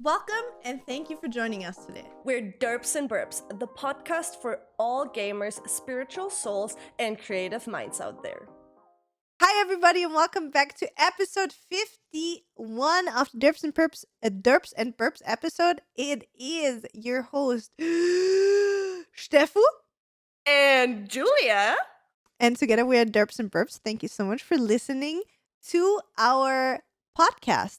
Welcome and thank you for joining us today. We're Derps and Burps, the podcast for all gamers, spiritual souls, and creative minds out there. Hi, everybody, and welcome back to episode 51 of the Derps and Burps episode. It is your host, Steffu. And Julia. And together we are Derps and Burps. Thank you so much for listening to our podcast.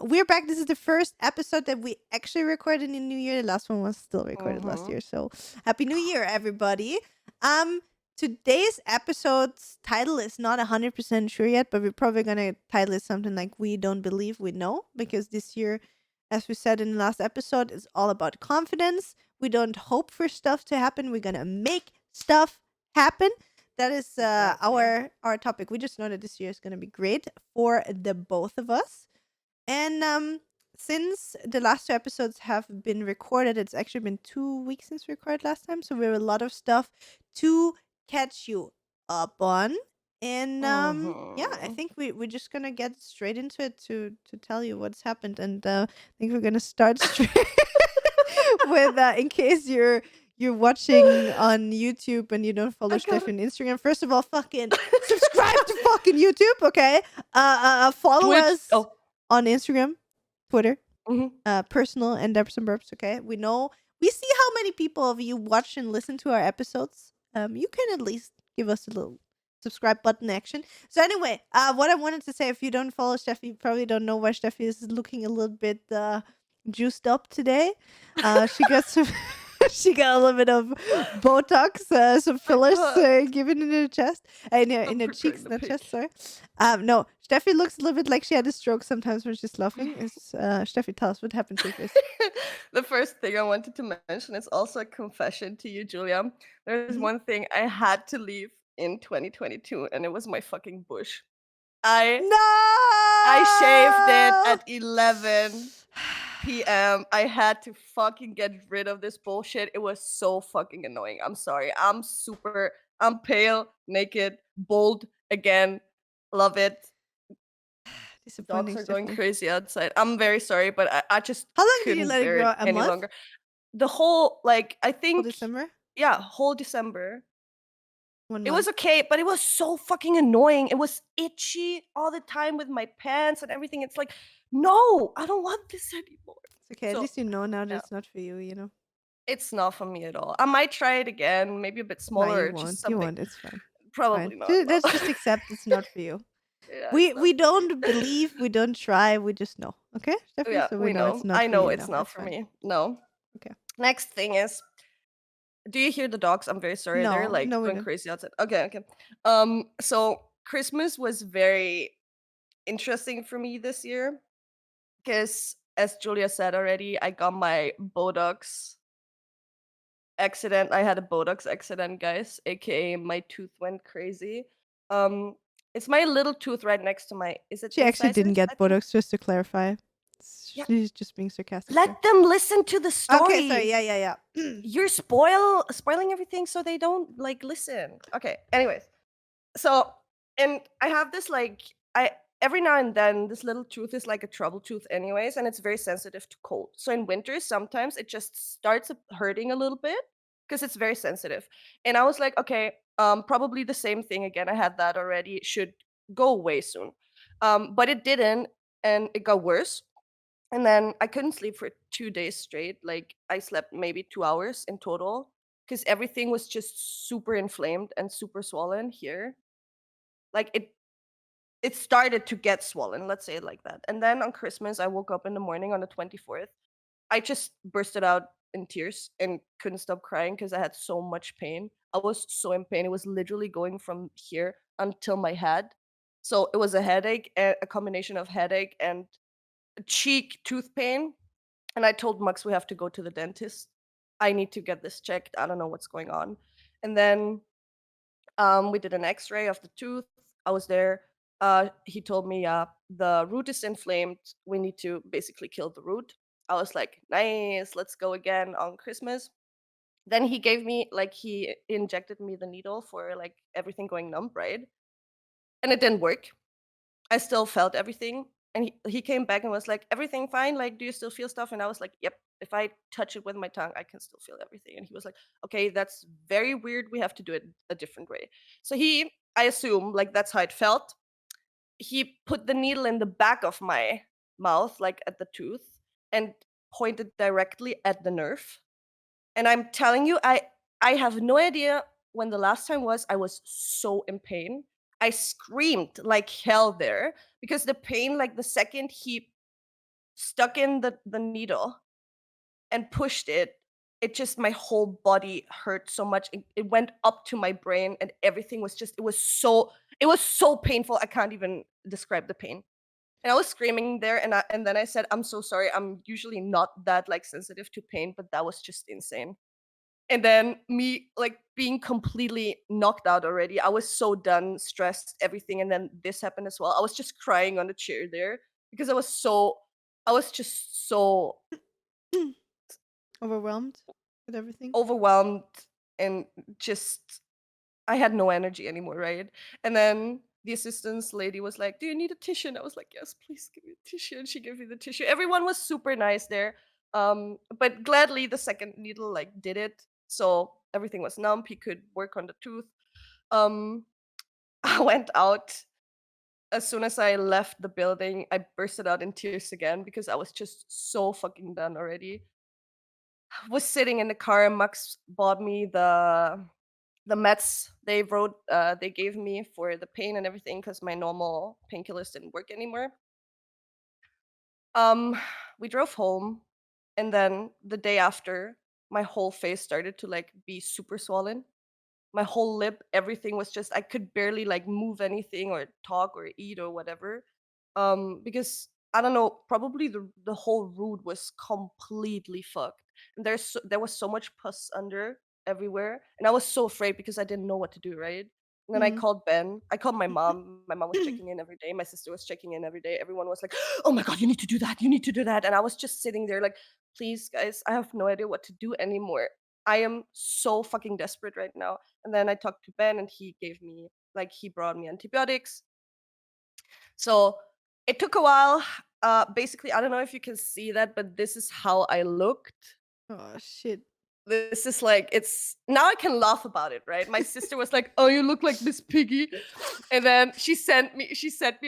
We're back. This is the first episode that we actually recorded in New Year. The last one was still recorded last year. So happy New Year, everybody. Today's episode's title is not 100% sure yet, but we're probably gonna title it something like "We Don't Believe We Know," because this year, as we said in the last episode, is all about confidence. We don't hope for stuff to happen. We're gonna make stuff happen. That is our topic. We just know that this year is going to be great for the both of us. And since the last two episodes have been recorded, it's actually been 2 weeks since we recorded last time. So we have a lot of stuff to catch you up on. And yeah, I think we're just going to get straight into it to tell you what's happened. And I think we're going to start straight with, in case you're watching on YouTube and you don't follow Steffi on Instagram, first of all, fucking subscribe to fucking YouTube, okay? Follow us on Instagram, Twitter, personal and derps'nburps, okay? We see how many people of you watch and listen to our episodes. You can at least give us a little subscribe button action. So anyway, what I wanted to say, if you don't follow Steffi, you probably don't know why Steffi is looking a little bit juiced up today. She got some she got a little bit of Botox, some fillers given in her chest, in her cheeks, not chest. Sorry. No, Steffi looks a little bit like she had a stroke sometimes when she's laughing. Steffi, tell us what happened to you. The first thing I wanted to mention is also a confession to you, Julia. There's one thing I had to leave in 2022, and it was my fucking bush. I shaved it at 11 p.m. I had to fucking get rid of this bullshit. It was so fucking annoying. I'm sorry. I'm pale, naked, bold again. Love it. Dogs are going crazy outside. I'm very sorry, but I just how long did you let it grow? Any longer. The whole, like, I think whole December? Yeah, whole December. It was okay, but it was so fucking annoying. It was itchy all the time with my pants and everything. It's like, no, I don't want this anymore. It's okay. At least you know now that it's not for you, you know? It's not for me at all. I might try it again, maybe a bit smaller. No, you won't. It's fine. Probably not. Let's just accept it's not for you. Yeah, we don't believe, we don't try, we just know. Okay? Yeah, so we know. I know it's not for me. No. Okay. Next thing is, do you hear the dogs? I'm very sorry. They're like going crazy outside. Okay. So Christmas was very interesting for me this year because, as Julia said already, I got my Botox accident. I had a Botox accident, guys, aka my tooth went crazy. It's my little tooth right next to my. Is it? She actually didn't get Botox, just to clarify. She's just being sarcastic. Let them listen to the story. Okay, sorry. Yeah. You're spoiling everything, so they don't like listen. Okay. Anyways, so and I have this every now and then this little tooth is like a trouble tooth, anyways, and it's very sensitive to cold. So in winter, sometimes it just starts hurting a little bit because it's very sensitive. And I was like, okay, probably the same thing again. I had that already. It should go away soon, but it didn't, and it got worse. And then I couldn't sleep for 2 days straight. Like, I slept maybe 2 hours in total because everything was just super inflamed and super swollen here. Like, it started to get swollen, let's say it like that. And then on Christmas, I woke up in the morning on the 24th. I just bursted out in tears and couldn't stop crying because I had so much pain. I was so in pain. It was literally going from here until my head. So it was a headache, a combination of headache and cheek tooth pain. And I told Max we have to go to the dentist. I need to get this checked. I don't know what's going on. And then we did an x-ray of the tooth. I was there. He told me, yeah, the root is inflamed. We need to basically kill the root. I was like, nice, let's go again on Christmas. Then he gave me, he injected me the needle for like everything going numb, right? And it didn't work. I still felt everything. And he came back and was like, everything fine? Like, do you still feel stuff? And I was like, yep. If I touch it with my tongue, I can still feel everything. And he was like, okay, that's very weird. We have to do it a different way. So I assume, like, that's how it felt. He put the needle in the back of my mouth, like at the tooth, and pointed directly at the nerve. And I'm telling you, I have no idea when the last time was. I was so in pain. I screamed like hell there because the pain, like the second he stuck in the needle and pushed it, it just my whole body hurt so much. It went up to my brain and everything was just it was so painful. I can't even describe the pain. And I was screaming there and then I said, I'm so sorry. I'm usually not that like sensitive to pain, but that was just insane. And then me like being completely knocked out already. I was so done, stressed, everything. And then this happened as well. I was just crying on the chair there because I was just so Overwhelmed with everything. overwhelmed and just I had no energy anymore, right? And then the assistance lady was like, "Do you need a tissue?" And I was like, "Yes, please give me a tissue." And she gave me the tissue. Everyone was super nice there. But gladly the second needle like did it. So everything was numb. He could work on the tooth. Um, I went out. As soon as I left the building, I bursted out in tears again because I was just so fucking done already. Was sitting in the car. Max bought me the meds they gave me for the pain and everything because my normal painkillers didn't work anymore. Um, we drove home, and then the day after, my whole face started to like be super swollen. My whole lip, everything was just I could barely like move anything or talk or eat or whatever. Because I don't know, probably the whole root was completely fucked. And there was so much pus under everywhere, and I was so afraid because I didn't know what to do, right? And then I Mm. called Ben. I called my mom. My mom was checking in every day. My sister was checking in every day. Everyone was like, "Oh my god, you need to do that. You need to do that." And I was just sitting there like, "Please, guys, I have no idea what to do anymore. I am so fucking desperate right now." And then I talked to Ben and he brought me antibiotics. So it took a while. Basically, I don't know if you can see that, but this is how I looked. Oh shit. This is like it's now I can laugh about it, right? My sister was like, "Oh, you look like Miss Piggy," and then she sent me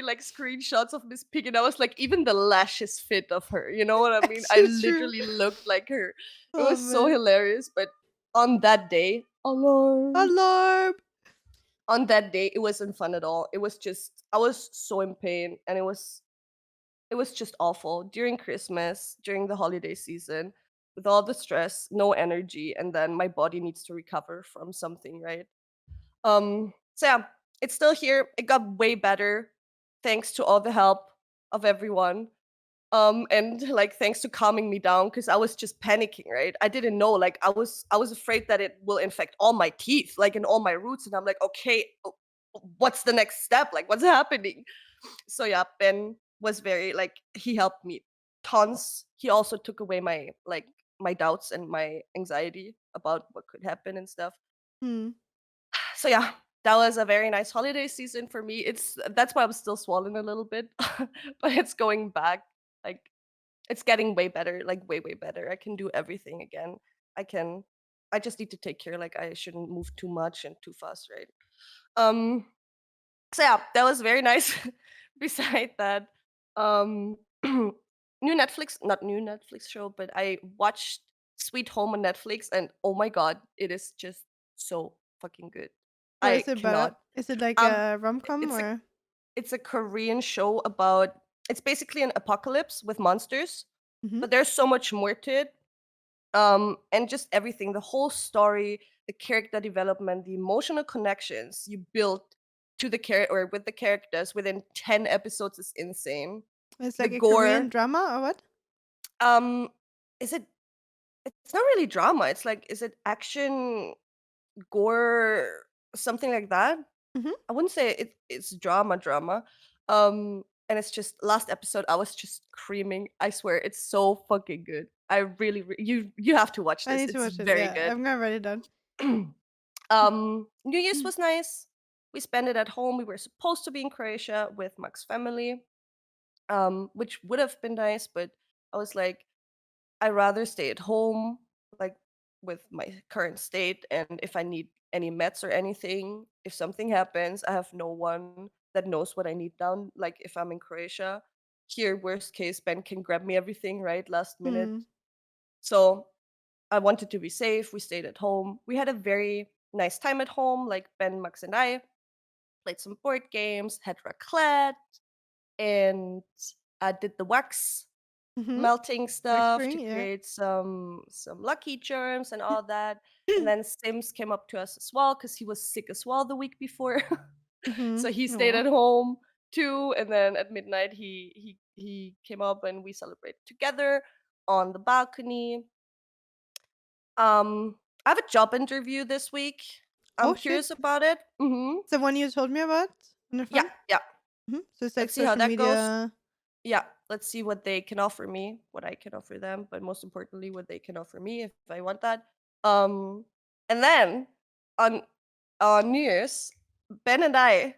like screenshots of Miss Piggy, and I was like, even the lashes fit of her. You know what I mean? I Actually true. literally looked like her. It Oh was so man. hilarious. But on that day, alarm. Alarm. On that day, it wasn't fun at all. It was just I was so in pain, and it was just awful during Christmas, during the holiday season, with all the stress, no energy, and then my body needs to recover from something, right? So yeah, it's still here. It got way better thanks to all the help of everyone. And like thanks to calming me down because I was just panicking, right? I didn't know. Like I was afraid that it will infect all my teeth, like in all my roots. And I'm like, okay, what's the next step? Like, what's happening? So yeah, Ben was very like he helped me tons. He also took away my doubts and my anxiety about what could happen and stuff. Hmm. So yeah, that was a very nice holiday season for me. It's that's why I'm still swollen a little bit, but it's going back. Like it's getting way better, like way better. I can do everything again. I can. I just need to take care. Like I shouldn't move too much and too fast, right? Um, so yeah, that was very nice. Beside that, new not new Netflix show, but I watched Sweet Home on Netflix, and oh my god, it is just so fucking good. What I is it about? cannot. Is it like Um, a rom com it's a or? it's a Korean show about. It's basically an apocalypse with monsters, Hmm. but there's so much more to it. And just everything, the whole story, the character development, the emotional connections you build to the character or with the characters within 10 episodes is insane. It's The like a Korean gore, drama or what? um, is it? It's not really drama. It's like, is it action, gore, something like that? Hmm. I wouldn't say it's drama. And it's just last episode I was just screaming. I swear it's so fucking good. I really you have to watch I this. need to It's watch it. very Yeah, good. I'm gonna write it down. New Year's was nice. We spent it at home. We were supposed to be in Croatia with Max's family. which would have been nice, but I was like, I rather stay at home, like with my current state, and if I need any meds or anything, if something happens, I have no one that knows what I need down. Like if I'm in Croatia, here, worst case, Ben can grab me everything, right? Last minute. Hmm. So I wanted to be safe. We stayed at home. We had a very nice time at home, like Ben, Max, and I played some board games, had raclette, and I did the wax Hmm. melting stuff to Lecturing, yeah. create some lucky charms and all that. And then Sims came up to us as well because he was sick as well the week before. Hmm. So he stayed No. at home too. And then at midnight he came up and we celebrated together on the balcony. I have a job interview this week. Oh I'm shit! curious about it. It's the one you told me about on the Yeah, phone. yeah. So it's like Let's see how social that goes. media. Yeah, let's see what they can offer me, what I can offer them, but most importantly, what they can offer me if I want that. Um, and then on New Year's, Ben and I,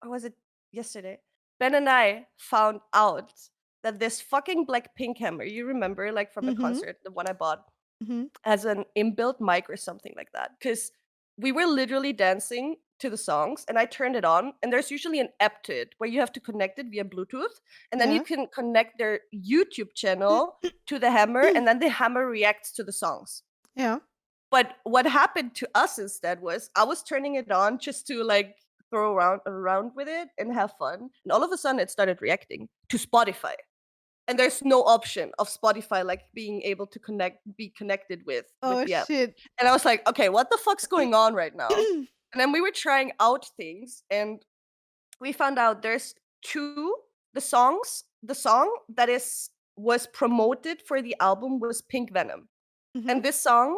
or was it yesterday? Ben and I found out that this fucking Blackpink hammer, you remember, like from the Mm-hmm. concert, the one I bought, Mm-hmm. has an inbuilt mic or something like that. Because we were literally dancing to the songs and I turned it on, and there's usually an app to it where you have to connect it via Bluetooth, and then you Yeah. can connect their YouTube channel to the hammer, and then the hammer reacts to the songs. Yeah. But what happened to us instead was I was turning it on just to like throw around with it and have fun, and all of a sudden it started reacting to Spotify. And there's no option of Spotify like being able to be connected with Oh the app. shit. And I was like, okay, what the fuck's going on right now? And then we were trying out things and we found out there's two the song that is was promoted for the album was Pink Venom. Mm-hmm. And this song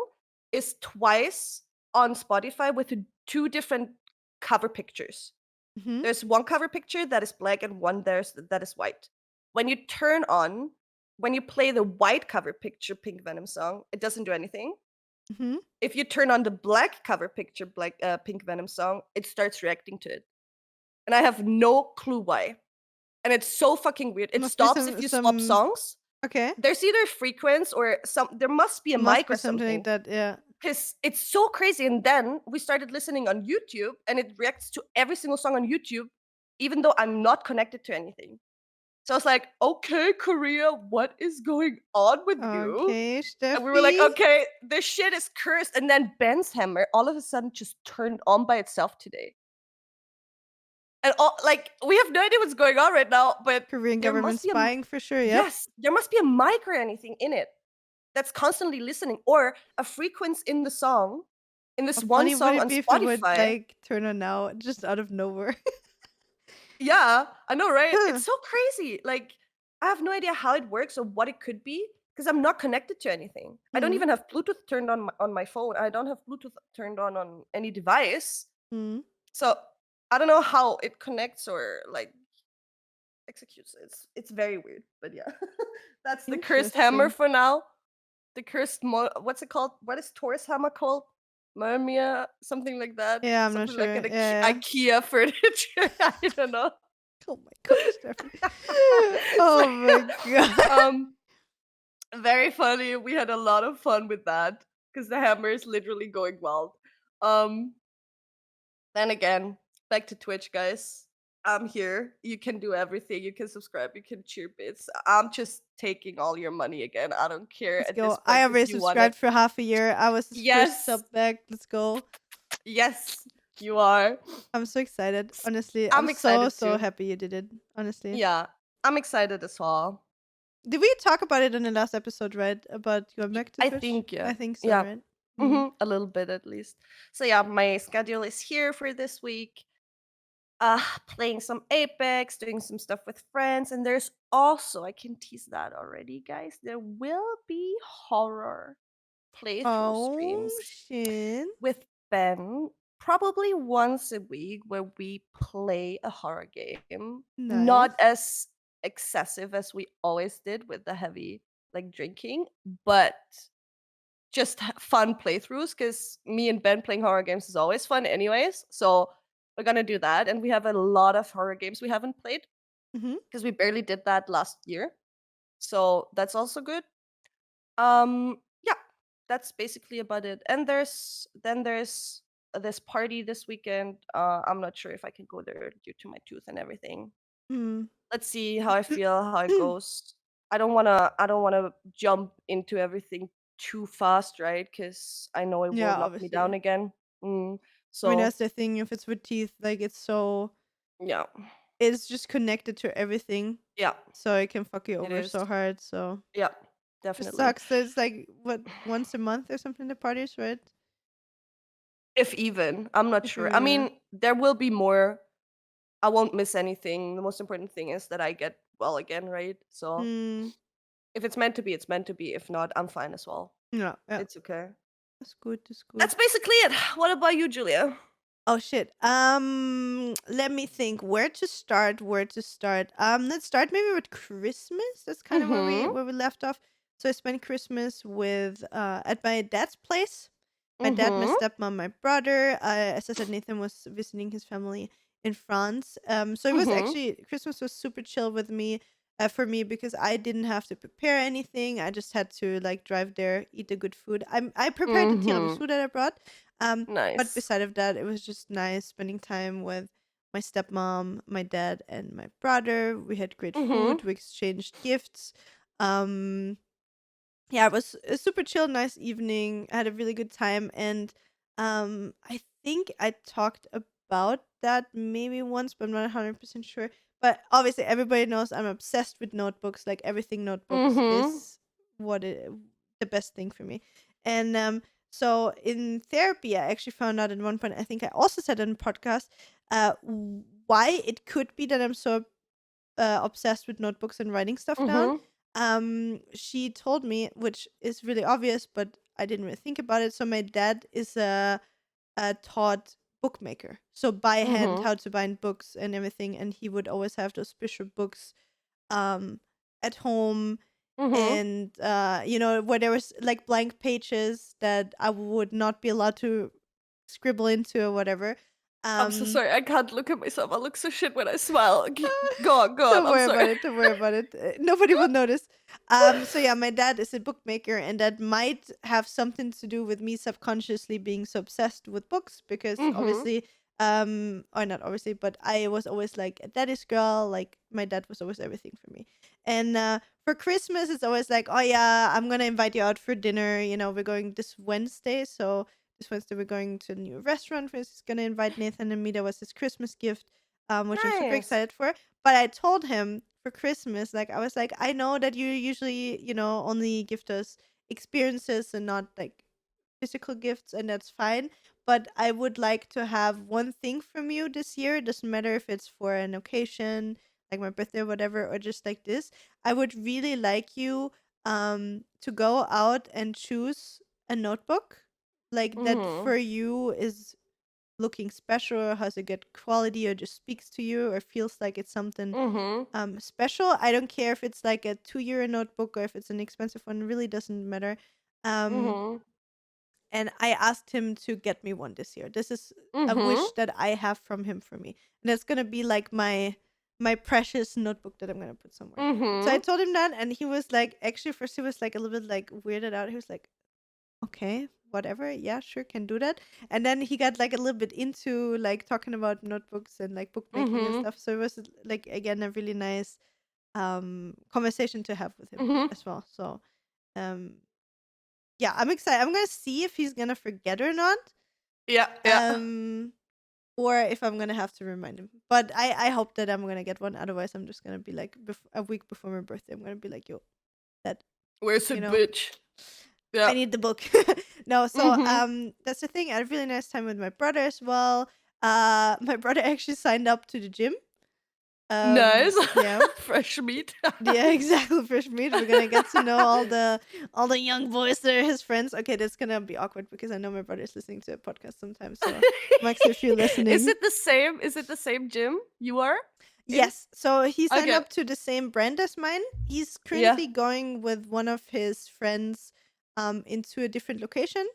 is twice on Spotify with two different cover pictures. Mm-hmm. There's one cover picture that is black and one that is white. When you when you play the white cover picture Pink Venom song, it doesn't do anything. Mm-hmm. If you turn on the black cover picture Pink Venom song, it starts reacting to it. And I have no clue why. And it's so fucking weird. It Must be stops if you swap some. songs. Okay. There's either frequency or there must be a Must mic be or something like something. that. Yeah. Because it's so crazy. And then we started listening on YouTube and it reacts to every single song on YouTube, even though I'm not connected to anything. So I was like, okay, Korea, what is going on with you? Okay, And we were like, Steffi. okay, this shit is cursed. And then Ben's hammer all of a sudden just turned on by itself today. And like we have no idea what's going on right now, but Korean there government must be spying for sure. Yep. yes, there must be a mic or anything in it that's constantly listening, or a frequency in the song, in this How one funny would song it on be if it would Spotify. like turn on now just out of nowhere? Yeah, I know, right? Huh. It's so crazy. Like, I have no idea how it works or what it could be because I'm not connected to anything. I don't Hmm. even have Bluetooth turned on my phone. I don't have Bluetooth turned on any device. Hmm. So I don't know how it connects or like executes. It's very weird, but yeah, that's the cursed hammer Interesting. for now. The cursed what's it called? What is Taurus hammer called? Murmia, something like that. Yeah, I'm not Something like sure. an Yeah. IKEA furniture. I don't know. Oh my gosh, Steffi. Oh my god. um, very funny. We had a lot of fun with that because the hammer is literally going wild. Um, then again, back to Twitch, guys. I'm here. You can do everything. You can subscribe. You can cheer bits. I'm just taking all your money again. I don't care Let's at this go. I point because already you want it. subscribed for half a year. I was his first Yes, sub back. Let's go. yes, you are. I'm so excited. Honestly, I'm I'm so excited so too. happy you did it. Honestly. Yeah, I'm excited as well. Did we talk about it in the last episode, right? About going back to I Twitch? think, yeah. I think so, Yeah. right? Mm. A little bit at least. So yeah, my schedule is here for this week. Playing some Apex, doing some stuff with friends, and there's also, I can tease that already, guys. There will be horror playthrough Oh streams shit. with Ben probably once a week where we play a horror game. Nice. Not as excessive as we always did with the heavy like drinking, but just fun playthroughs because me and Ben playing horror games is always fun anyways. So we're gonna do that. And we have a lot of horror games we haven't played. Mhm. because we barely did that last year. So that's also good. Yeah, that's basically about it. And there's this party this weekend. I'm not sure if I can go there due to my tooth and everything. Mm. Let's see how I feel, how it goes. I don't wanna jump into everything too fast, right? Because I know it will Yeah, knock me down obviously. again. Mm, I mean, that's so the thing. If it's with teeth, like yeah. it's just connected to everything, Yeah, so it can fuck you it over is. so hard. So Yeah, just definitely. sucks that it's like what once a month or something the parties, right? If even, I'm not If sure. even I yeah. mean, there will be more. I won't miss anything. The most important thing is that I get well again, right? So Hmm. if it's meant to be, it's meant to be. If not, I'm fine as well. Yeah, yeah. It's okay. That's good. That's That's good. basically it. What about you, Julia? Oh shit. Let me think where to start. Where to start? Let's start maybe with Christmas. That's kind of Mhm. where we left off. So I spent Christmas with at my dad's place. My dad, my Mhm. stepmom, my brother. As I said, Nathan was visiting his family in France. So it was Mhm. actually Christmas was super chill with me. For me because I didn't have to prepare anything. I just had to like drive there, eat the good food. I prepared the Mhm. tiramisu that I brought. But Nice. beside of that, it was just nice spending time with my stepmom, my dad, and my brother. We had great Mhm. food. We exchanged gifts. Um, yeah, it was a super chill, nice evening. I had a really good time, and I think I talked about that maybe once, but I'm not 100% sure. But obviously, everybody knows I'm obsessed with notebooks. Like everything notebooks Mhm. is what the best thing for me. And so in therapy, I actually found out at one point. I think I also said in a podcast, why it could be that I'm so obsessed with notebooks and writing stuff down. Mhm. She told me, which is really obvious, but I didn't really think about it. So my dad is a taught bookmaker, so by hand Mhm. how to bind books and everything, and he would always have those special books um at home, Mhm. and where there was like blank pages that I would not be allowed to scribble into or whatever. I'm so um sorry. I can't look at myself. I look so shit when I smile. Go on, go on. Don't I'm worry about sorry. it. Don't worry about it. Nobody will notice. So yeah, my dad is a bookmaker, and that might have something to do with me subconsciously being so obsessed with books because Mhm. obviously, or not obviously, but I was always like a daddy's girl. Like my dad was always everything for me. And for Christmas, it's always like, oh yeah, I'm gonna invite you out for dinner. We're going this Wednesday, so this Wednesday we're going to a new restaurant. He's gonna invite Nathan and me. That was his Christmas gift, which I'm super Nice. excited for. But I told him for Christmas, like I was like, I know that you usually, only gift us experiences and not like physical gifts, and that's fine. But I would like to have one thing from you this year. It doesn't matter if it's for an occasion, like my birthday or whatever, or just like this. I would really like you to go out and choose a notebook like that Mhm. for you is looking special or has a good quality or just speaks to you or feels like it's something Mhm. special. I don't care if it's like a €2 notebook or if it's an expensive one, really doesn't matter. Um Mhm. and I asked him to get me one this year. This is a Mhm. wish that I have from him for me. And it's gonna be like my precious notebook that I'm gonna put somewhere. So I Mhm. told him that, and he was like, actually first he was like a little bit like weirded out. He was like, okay, whatever. Yeah, sure, can do that. And then he got like a little bit into like talking about notebooks and like bookmaking and Mhm. stuff. So it was like again a really nice conversation to have with him Mhm. as well. So um yeah, I'm excited. I'm gonna see if he's gonna forget or not. Yeah, yeah. Um or if I'm gonna have to remind him. But I hope that I'm gonna get one. Otherwise I'm just gonna be like a week before my birthday, I'm gonna be like, yo, that Where's you it, know bitch? I Yeah. need the book. No, so Mhm. that's the thing. I had a really nice time with my brother as well. My brother actually signed up to the gym. Nice. Yeah. Fresh meat. Yeah, exactly. Fresh meat. We're gonna get to know all the young boys that are his friends. Okay, that's gonna be awkward because I know my brother's listening to a podcast sometimes. So Max, if you're Is listening, it the same? Is it the same gym you are in? yes. So he signed Okay. up to the same brand as mine. He's Yeah. currently going with one of his friends into a different location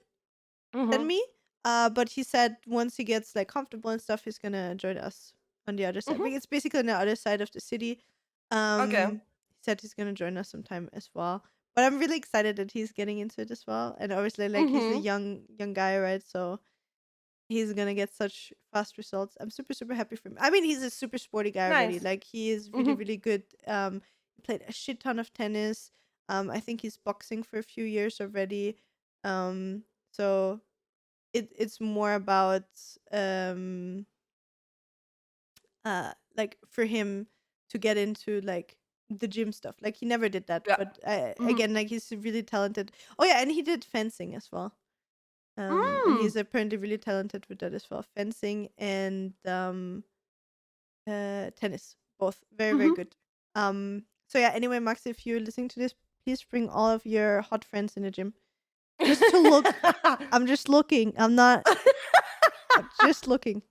than Mhm. me. But he said once he gets like comfortable and stuff, he's gonna join us on the other side. Mhm. It's basically on the other side of the city. Okay. He said he's gonna join us sometime as well. But I'm really excited that he's getting into it as well. And obviously, like he's a Mhm. young guy, right? So he's gonna get such fast results. I'm super super happy for him. I mean, he's a super sporty guy already. Nice. Like he is really Mhm. really good. He played a shit ton of tennis. I think he's boxing for a few years already. So it's more about um like for him to get into like the gym stuff. Like he never did that, Yeah. but Mhm. again, like he's really talented. Oh yeah, and he did fencing as well. And Mm. he's apparently really talented with that as well. Fencing and tennis, both very very Mhm. good. So yeah. Anyway, Max, if you're listening to this, please bring all of your hot friends in the gym just to look. I'm just looking. I'm not. I'm just looking.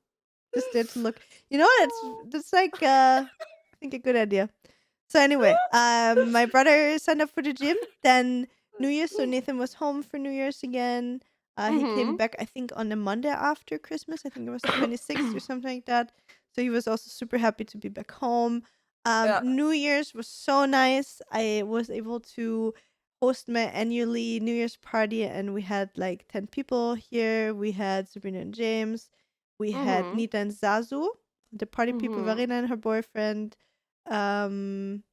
Just there to look. You know, that's like I think a good idea. So anyway, my brother signed up for the gym. Then New Year's, so Nathan was home for New Year's again. He came Mhm. back, I think, on the Monday after Christmas. I think it was 26th or something like that. So he was also super happy to be back home. Yeah. New Year's was so nice. I was able to host my annually New Year's party, and we had like 10 people here. We had Sabrina and James. We had Mhm. Nita and Zazu, the party people, Mhm. Verena and her boyfriend. Um,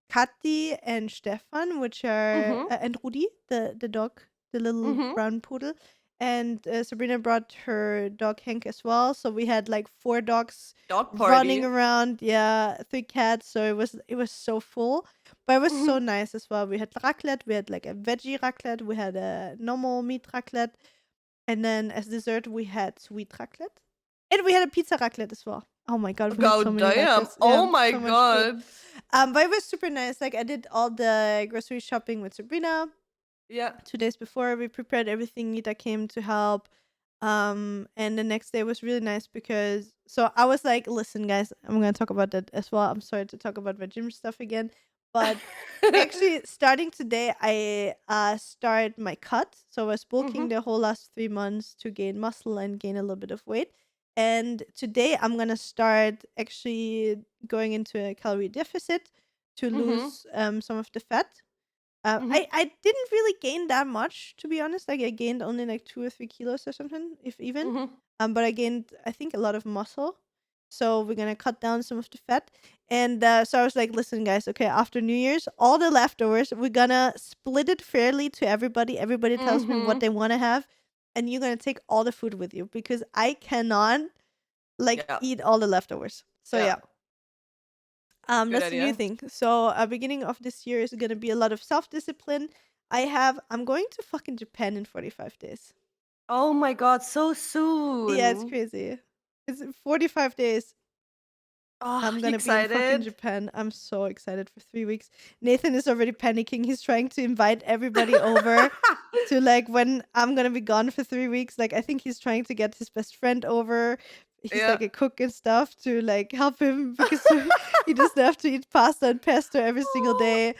Kathi and Stefan, which are Mhm. and Rudi, the dog, the little Mhm. brown poodle, and Sabrina brought her dog Hank as well. So we had like 4 dogs Dog running party. around. Yeah, 3 cats. So it was so full, but it was so Mhm. nice as well. We had raclette. We had like a veggie raclette. We had a normal meat raclette, and then as dessert we had sweet raclette, and we had a pizza raclette as well. Oh my god, we had so God many damn. raclettes. Yeah, Oh my so much food. god. But it was super nice. Like I did all the grocery shopping with Sabrina Yeah. 2 days before. We prepared everything. Nita came to help. And the next day was really nice because so I was like, listen, guys, I'm gonna talk about that as well. I'm sorry to talk about my gym stuff again, but actually starting today, I start my cut. So I was bulking Mhm. the whole last 3 months to gain muscle and gain a little bit of weight. And today I'm gonna start actually going into a calorie deficit to Mhm. lose some of the fat. Mhm. I didn't really gain that much, to be honest. Like I gained only like 2 or 3 kilos or something, if even. Mhm. But I gained, I think, a lot of muscle. So we're gonna cut down some of the fat. And so I was like, listen, guys, okay, after New Year's, all the leftovers, we're gonna split it fairly to everybody. Everybody tells me what Mhm. they want to have, and you're gonna take all the food with you because I cannot like Yeah. eat all the leftovers. So Yeah. yeah, Good that's the new idea. thing. So, beginning of this year is gonna be a lot of self discipline. I'm going to fucking Japan in 45 days. Oh my god, so Yeah, it's soon. crazy. It's in 45 days. Oh, I'm you gonna be in fucking excited? Japan. I'm so excited for 3 weeks. Nathan is already panicking. He's trying to invite everybody over to like when I'm gonna be gone for 3 weeks. Like I think he's trying to get his best friend over. He's Yeah. like a cook and stuff to like help him because he doesn't have to eat pasta and pesto every single day.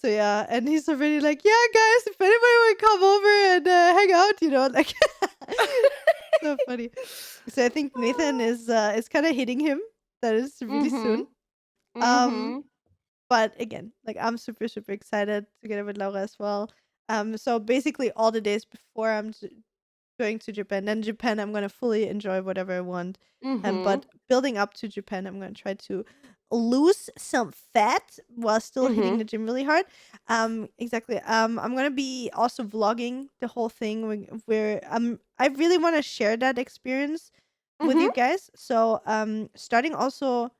So yeah, and he's already like, yeah, guys, if anybody want to come over and hang out, like so funny. So I think Nathan is kind of hitting him. That is really soon. Mhm. Um, Mhm. but again, like I'm super super excited together with Laura as well. So basically all the days before going to Japan. Then Japan, I'm gonna fully enjoy whatever I want. Mhm. But building up to Japan, I'm gonna try to lose some fat while still hitting the Mhm. gym really hard. Exactly. I'm gonna be also vlogging the whole thing where I really want to share that experience with you Mhm. guys. So starting also.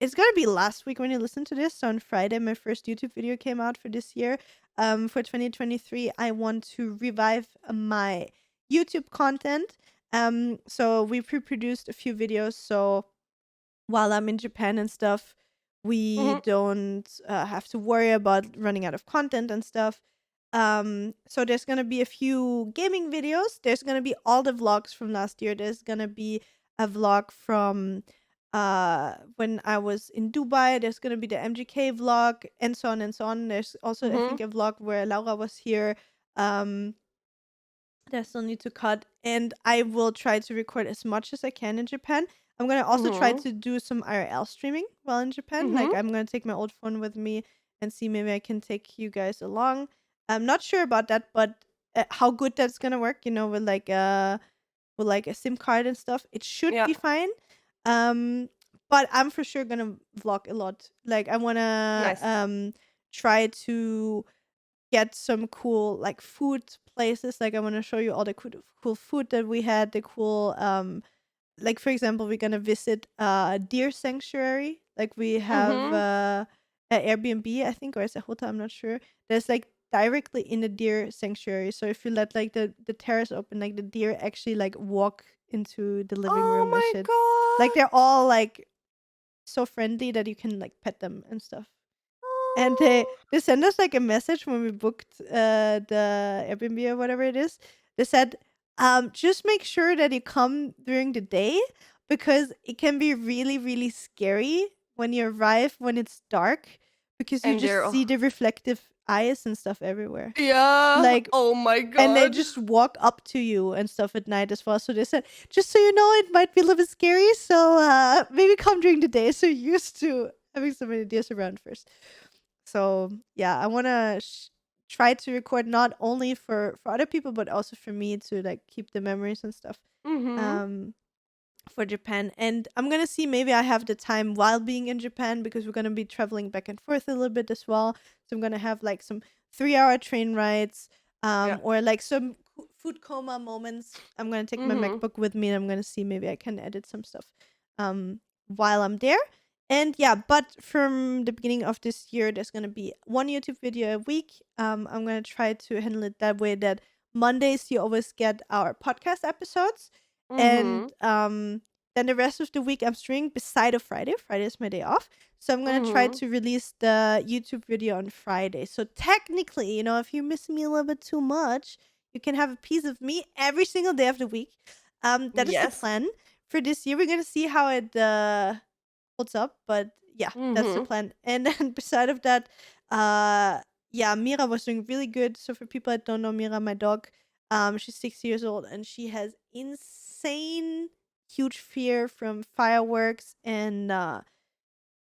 It's gonna be last week when you listen to this. So on Friday, my first YouTube video came out for this year. For 2023, I want to revive my YouTube content. So we pre-produced a few videos. So while I'm in Japan and stuff, we Mhm. don't have to worry about running out of content and stuff. So there's gonna be a few gaming videos. There's gonna be all the vlogs from last year. There's gonna be a vlog from when I was in Dubai. There's gonna be the MGK vlog and so on and so on. There's also I think Mhm. a vlog where Laura was here. Um that I still need to cut, and I will try to record as much as I can in Japan. I'm gonna also try Mhm. to do some IRL streaming while in Japan. Mhm. Like I'm gonna take my old phone with me and see maybe I can take you guys along. I'm not sure about that, but how good that's gonna work, with like a SIM card and stuff, it should Yeah. be fine. Um, but I'm for sure gonna vlog a lot. Like I wanna Nice. try to get some cool like food places. Like I wanna show you all the cool food that we had, the cool like for example, we're gonna visit a deer sanctuary. Like we have Mhm. an Airbnb, I think, or it's a hotel, I'm not sure. There's like directly in the deer sanctuary. So if you let like the terrace open, like the deer actually like walk into the living Oh room and my shit. Like god. they're all like so friendly that you can like pet them and stuff. And Oh. they sent us like a message when we booked the Airbnb or whatever it is. They said, just make sure that you come during the day because it can be really, really scary when you arrive when it's dark because you And just they're see the reflective eyes and stuff everywhere. yeah. Like Oh my and they god. just walk up to you and stuff at night as well. So they said, just so you know, it might be a little bit scary. So maybe come during the day. So you're used to having so many deers around first. So yeah, I want to try to record not only for other people but also for me to like keep the memories and stuff. Mhm. Um, for Japan. And I'm gonna see maybe I have the time while being in Japan because we're gonna be traveling back and forth a little bit as well. So I'm gonna have like some 3 hour train rides, Yeah. or like some food coma moments. I'm gonna take my Mhm. MacBook with me and I'm gonna see maybe I can edit some stuff while I'm there. And yeah, but from the beginning of this year, there's gonna be one YouTube video a week. I'm gonna try to handle it that way that Mondays you always get our podcast episodes, and Mhm. then the rest of the week I'm streaming beside of Friday. Friday is my day off. So I'm gonna try Mhm. to release the YouTube video on Friday. So technically, if you miss me a little bit too much, you can have a piece of me every single day of the week. That is the Yes. plan for this year. We're gonna see how it holds up, but yeah, that's the Mhm. plan. And then beside of that, yeah, Mira was doing really good. So for people that don't know Mira, my dog, she's 6 years old and she has insane huge fear from fireworks and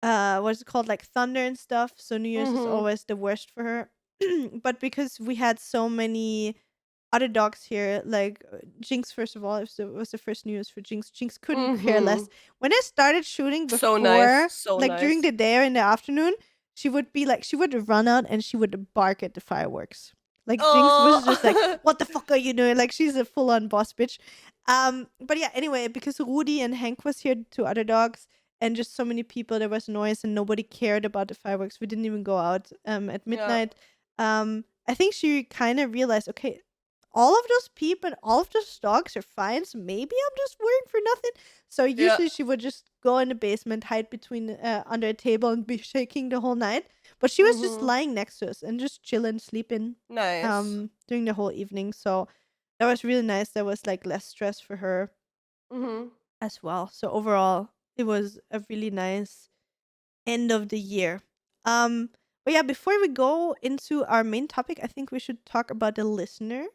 what's it called, like thunder and stuff. So New Year's is Mhm. always the worst for her. But because we had so many other dogs here, like Jinx, first of all, it was the first New Year's for Jinx. Jinx couldn't care less. Mhm. When I started shooting So nice. before, So like during nice. the day or in the afternoon, she would run out and she would bark at the fireworks. Like Jinx was just like, Oh. "What the fuck are you doing?" Like she's a full on boss bitch. But yeah, anyway, because Rudy and Hank was here, two other dogs, and just so many people, there was noise and nobody cared about the fireworks. We didn't even go out at Yeah. midnight. I think she kind of realized, okay, all of those people and all of those dogs are fine, so maybe I'm just worrying for nothing. So Yeah. usually she would just go in the basement, hide between under a table, and be shaking the whole night. But she was just Mhm. lying next to us and just chilling, sleeping, Nice. during the whole evening. So that was really nice. There was like less stress for her Mhm. as well. So overall, it was a really nice end of the year. But yeah, before we go into our main topic, I think we should talk about the listener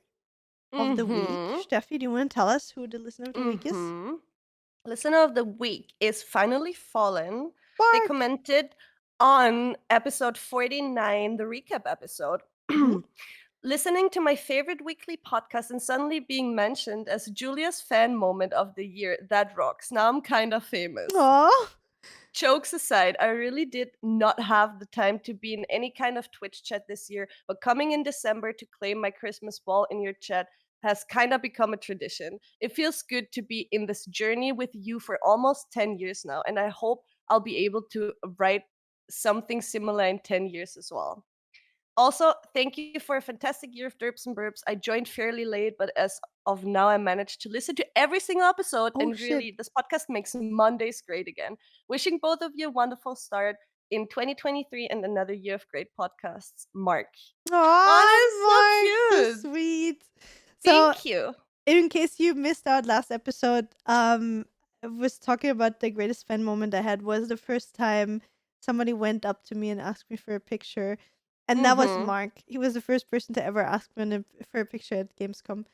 of the week. Mhm. Steffi, do you want to tell us who the listener of the week is? Mhm. Listener of the week is Finally Fallen. They Bark. commented on episode 49, the recap episode. Mm-hmm. Listening to my favorite weekly podcast and suddenly being mentioned as Julia's fan moment of the year. That rocks. Now I'm kind of famous. Aw. Jokes aside, I really did not have the time to be in any kind of Twitch chat this year, but coming in December to claim my Christmas ball in your chat has kind of become a tradition. It feels good to be in this journey with you for almost 10 years now, and I hope I'll be able to write something similar in 10 years as well. Also, thank you for a fantastic year of Derps and Burps. I joined fairly late, but as of now, I managed to listen to every single episode. Oh And shit. really, this podcast makes Mondays great again. Wishing both of you a wonderful start in 2023 and another year of great podcasts. Mark. Oh, Aw, Mark, so that's so cute. sweet. So Thank you. in case you missed out last episode, I was talking about the greatest fan moment I had was the first time somebody went up to me and asked me for a picture. And that was Mm-hmm. Mark. He was the first person to ever ask me for a picture at Gamescom.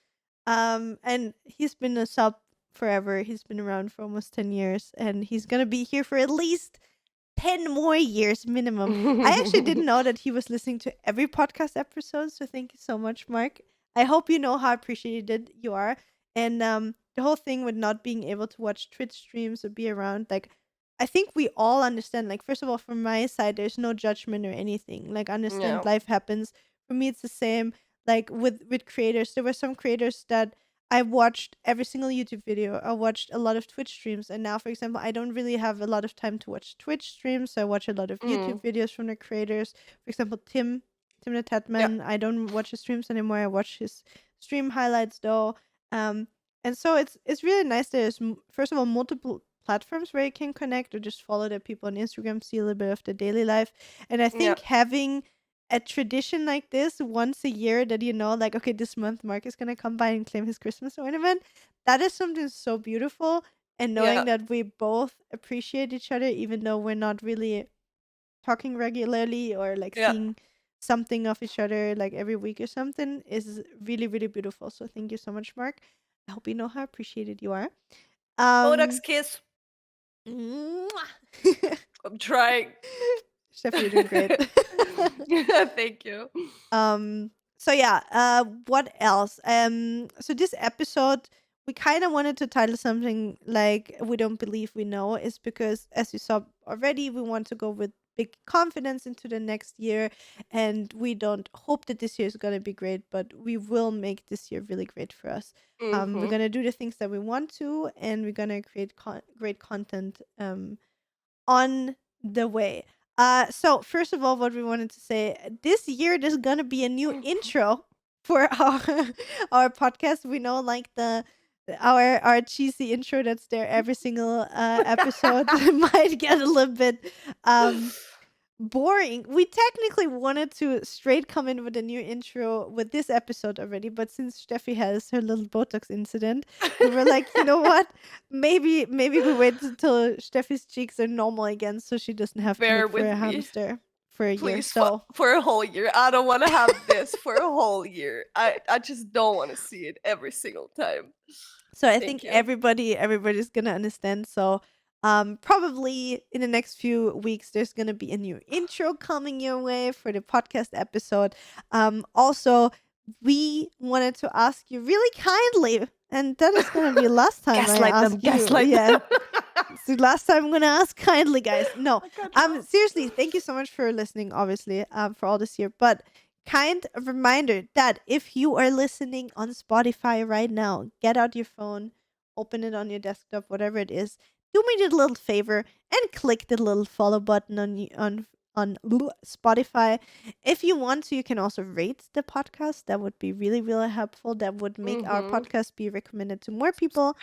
And he's been a sub forever. He's been around for almost 10 years, and he's gonna be here for at least 10 more years minimum. I actually didn't know that he was listening to every podcast episode, so thank you so much, Mark. I hope you know how appreciated you are. And the whole thing with not being able to watch Twitch streams or be around, like, I think we all understand. Like, first of all, from my side, there's no judgment or anything. Like, understand Yeah. life happens. For me, it's the same. Like with creators, there were some creators that I watched every single YouTube video. I watched a lot of Twitch streams, and now, for example, I don't really have a lot of time to watch Twitch streams. So I watch a lot of YouTube Mm. videos from the creators. For example, Tim the Yeah. Tatman. I don't watch his streams anymore. I watch his stream highlights though. Um, and so it's really nice. There's first of all multiple platforms where you can connect or just follow the people on Instagram, see a little bit of the daily life. And I Yeah. think having a tradition like this once a year that you know, like, okay, this month Mark is gonna come by and claim his Christmas ornament, that is something so beautiful. And knowing Yeah. that we both appreciate each other, even though we're not really talking regularly or like Yeah. seeing something of each other like every week or something, is really, really beautiful. So thank you so much, Mark. I hope you know how appreciated you are. Botox Um, kiss. mwah. I'm trying. Steffi, you're doing great. Thank you. So yeah, what else? So this episode we kind of wanted to title something like "We Don't Believe We Know," is because, as you saw already, we want to go with big confidence into the next year, and we don't hope that this year is gonna be great, but we will make this year really great for us. We're Mm-hmm. gonna do the things that we want to, and we're gonna create great content on the way. So first of all, what we wanted to say, this year there's gonna be a new intro for our our podcast. We know, like, our cheesy intro that's there every single episode might get a little bit boring. We technically wanted to straight come in with a new intro with this episode already, but since Steffi has her little Botox incident, we were like, you know what? Maybe we wait until Steffi's cheeks are normal again, so she doesn't have to Bear look for with a me, hamster for a year. please. So For a whole year. I don't want to have this for a whole year. I just don't want to see it every single time. I think Thank you. everybody's gonna understand. So probably in the next few weeks there's gonna be a new intro coming your way for the podcast episode. Also, we wanted to ask you really kindly, and that is gonna be last time I Gaslight ask them. you. Gaslight Yeah. them. So last time I'm gonna ask kindly, guys. No, I got lost. seriously, thank you so much for listening. Obviously, for all this year, but kind of reminder that if you are listening on Spotify right now, get out your phone, open it on your desktop, whatever it is. Do me the little favor and click the little follow button on Spotify. If you want to, you can also rate the podcast. That would be really, really helpful. That would make our Mm-hmm. podcast be recommended to more people.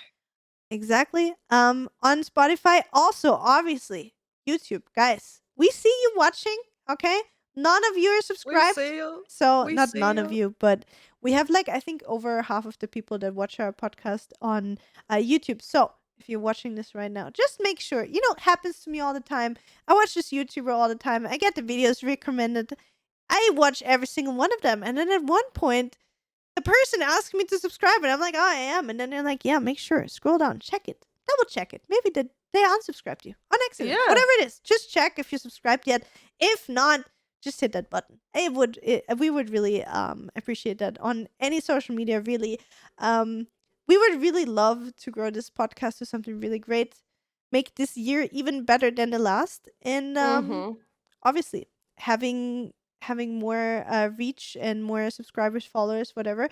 Exactly. On Spotify, also obviously YouTube, guys. We see you watching. Okay, none of you are We subscribed, see you. so We not see none of you. you, but we have, like, I think over half of the people that watch our podcast on YouTube. So if you're watching this right now, just make sure. You know, it happens to me all the time. I watch this YouTuber all the time. I get the videos recommended. I watch every single one of them, and then at one point the person asked me to subscribe, and I'm like, oh, I am. And then they're like, yeah, make sure, scroll down, check it, double check it. Maybe they unsubscribed you on accident. Yeah. Whatever it is, just check if you're subscribed yet. If not, just hit that button. We would really appreciate that on any social media. Really, we would really love to grow this podcast to something really great, make this year even better than the last, and Mm-hmm. obviously having more reach and more subscribers, followers, whatever,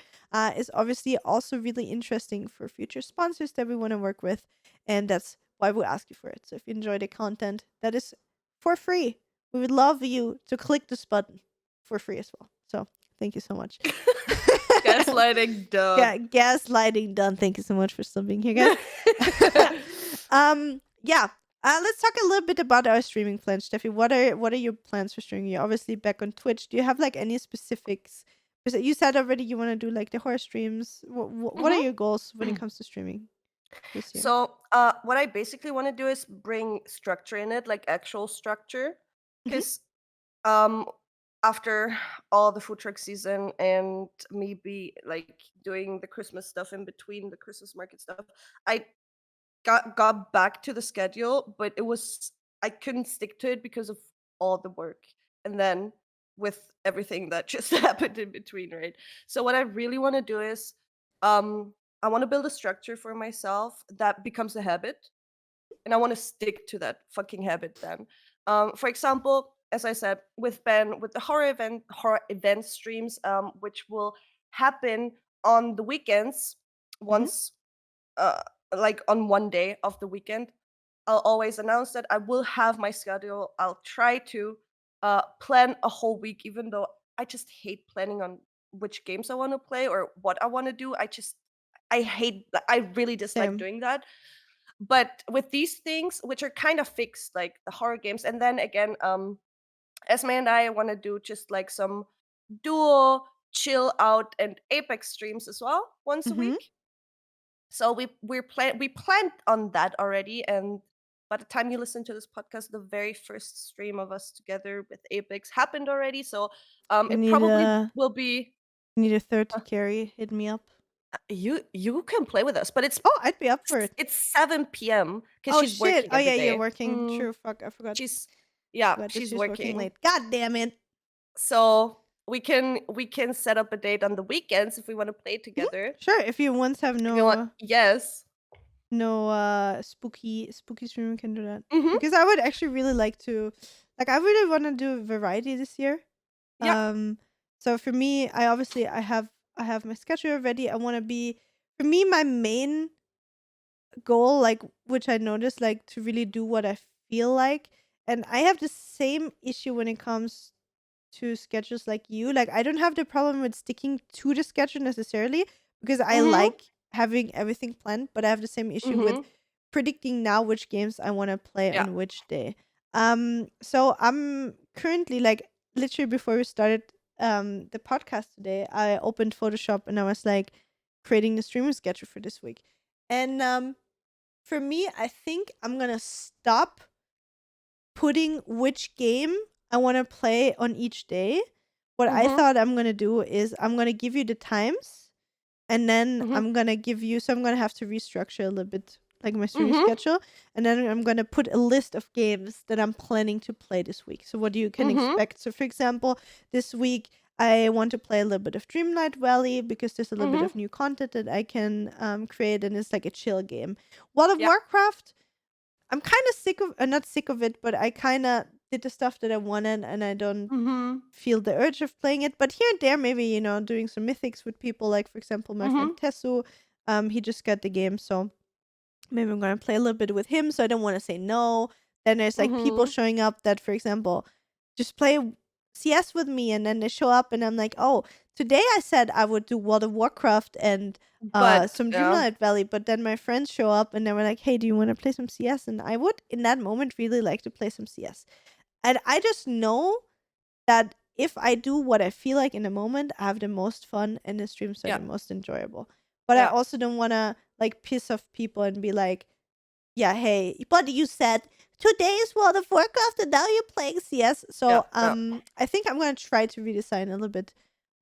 is obviously also really interesting for future sponsors that we want to work with, and that's why we ask you for it. So if you enjoy the content, that is for free. We would love you to click this button for free as well. So thank you so much. Gaslighting done. Yeah, gaslighting done. Thank you so much for still being here, guys. Yeah. Let's talk a little bit about our streaming plans, Steffi. What are your plans for streaming? You're obviously back on Twitch. Do you have, like, any specifics? Because you said already you want to do, like, the horror streams. What are Mhm. your goals when it comes to streaming this year? So, what I basically want to do is bring structure in it, like actual structure, Mhm. because um, after all the food truck season and me be like doing the Christmas stuff in between the Christmas market stuff, I got back to the schedule, but I couldn't stick to it because of all the work. And then with everything that just happened in between, right? So what I really want to do is um I want to build a structure for myself that becomes a habit, and I want to stick to that fucking habit then. For example, as I said, with Ben, with the horror event streams, which will happen on the weekends Hmm. once uh like on one day of the weekend. I'll always announce that I will have my schedule. I'll try to plan a whole week, even though I just hate planning on which games I want to play or what I want to do. I really dislike Same. doing that. But with these things, which are kind of fixed, like the horror games, and then again, Esme and I want to do just like some duo, chill out, and Apex streams as well once a Hmm. week. So we planned on that already, and by the time you listen to this podcast, the very first stream of us together with Apex happened already. So You it need probably a will be need a third to uh, carry. Hit me up. you can play with us, but Oh, I'd be up for it. it's 7 p.m. because Oh she's shit. working Oh every yeah, you're day. working. True. Fuck, I forgot. She's yeah, Forgot that she's she's working working. late. God damn it. So we can set up a date on the weekends if we want to play Mhm. together. Sure. If you once have If you want, yes. no spooky stream, we can do that. Mhm. Because I would actually really like to, like, I really want to do variety this year. Yeah. So for me, I have my schedule already. I want to be, for me, my main goal, like, which I noticed, like, to really do what I feel like. And I have the same issue when it comes to schedules like you. Like, I don't have the problem with sticking to the schedule necessarily because I Mhm. like having everything planned, but I have the same issue with Mhm. predicting now which games I want to play Yeah. on which day. So I'm currently, like, literally before we started the podcast today, I opened Photoshop and I was like creating the streaming schedule for this week. And for me, I think I'm gonna stop putting which game I want to play on each day. What I Mhm. thought I'm going to do is I'm going to give you the times, and then Mhm. I'm going to give you, so I'm going to have to restructure a little bit like my streaming Mhm. schedule, and then I'm going to put a list of games that I'm planning to play this week. So what you can Mhm. expect. So for example, this week I want to play a little bit of Dreamlight Valley because there's a little bit Mhm. of new content that I can create, and it's like a chill game. World of Yeah. Warcraft, I'm kind of sick of, not sick of it, but I kind of did the stuff that I wanted, and I don't Mhm. feel the urge of playing it. But here and there, maybe, doing some mythics with people. Like, for example, my friend Mhm. Tessu, he just got the game, so maybe I'm gonna play a little bit with him. So I don't want to say no. Then there's like people Mhm. showing up that, for example, just play CS with me, and then they show up, and I'm like, oh, today I said I would do World of Warcraft and But some yeah. Dreamlight Valley, but then my friends show up and they were like, hey, do you want to play some CS? And I would, in that moment, really like to play some CS. And I just know that if I do what I feel like in the moment, I have the most fun and the streams are Yeah. the most enjoyable. But I Yeah. also don't want to like piss off people and be like, yeah, hey, but you said today is World of Warcraft and now you're playing CS. Yeah. So Yeah. I think I'm gonna try to redesign a little bit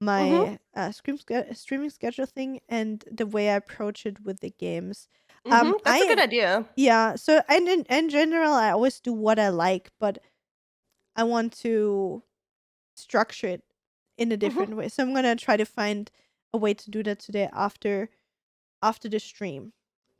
Mhm. my streaming schedule thing and the way I approach it with the games. Mhm. That's a good I idea. Yeah, so and in general I always do what I like, but I want to structure it in a Mhm. different way. So I'm gonna try to find a way to do that today after the stream,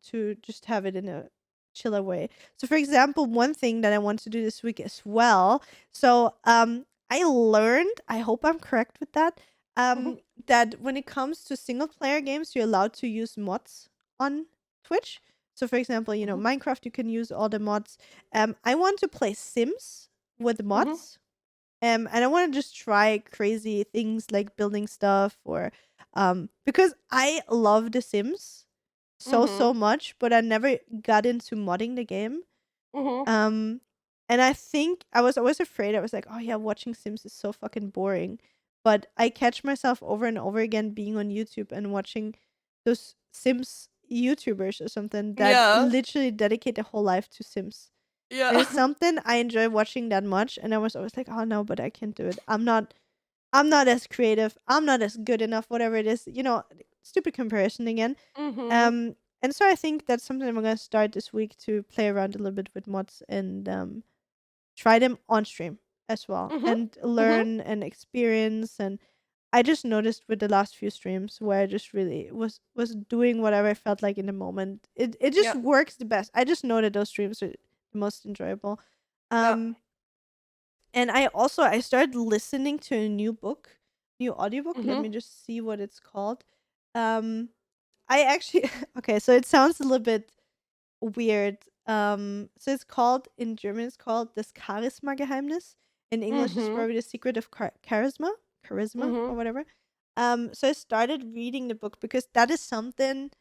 to just have it in a chiller way. So for example, one thing that I want to do this week as well. So I learned, I hope I'm correct with that, Mhm. that when it comes to single player games, you're allowed to use mods on Twitch. So for example, Mhm. Minecraft, you can use all the mods. I want to play Sims with Mhm. mods. And I want to just try crazy things like building stuff, or because I love The Sims so Mhm. much, but I never got into modding the game. Mhm. Um and I think I was always afraid. I was like, oh yeah, watching Sims is so fucking boring. But I catch myself over and over again being on YouTube and watching those Sims YouTubers or something that Yeah. literally dedicate their whole life to Sims. And Yeah. it's something I enjoy watching that much, and I was always like, "Oh no, but I can't do it. I'm not." I'm not as creative, I'm not as good enough, whatever it is, stupid comparison again. Mhm. And so I think that's something I'm gonna start this week to play around a little bit with mods and try them on stream as well Mhm. and Mhm. learn and experience. And I just noticed with the last few streams where I just really was doing whatever I felt like in the moment. It just Yeah. works the best. I just know that those streams are the most enjoyable. Yeah. Um and I started listening to a new audiobook. Let Mhm. me just see what it's called. Um I actually okay, so it sounds a little bit weird. So it's called in German it's called Das Charisma-Geheimnis. In English it's Mhm. probably the secret of charisma or Mhm. whatever. So I started reading the book because that is something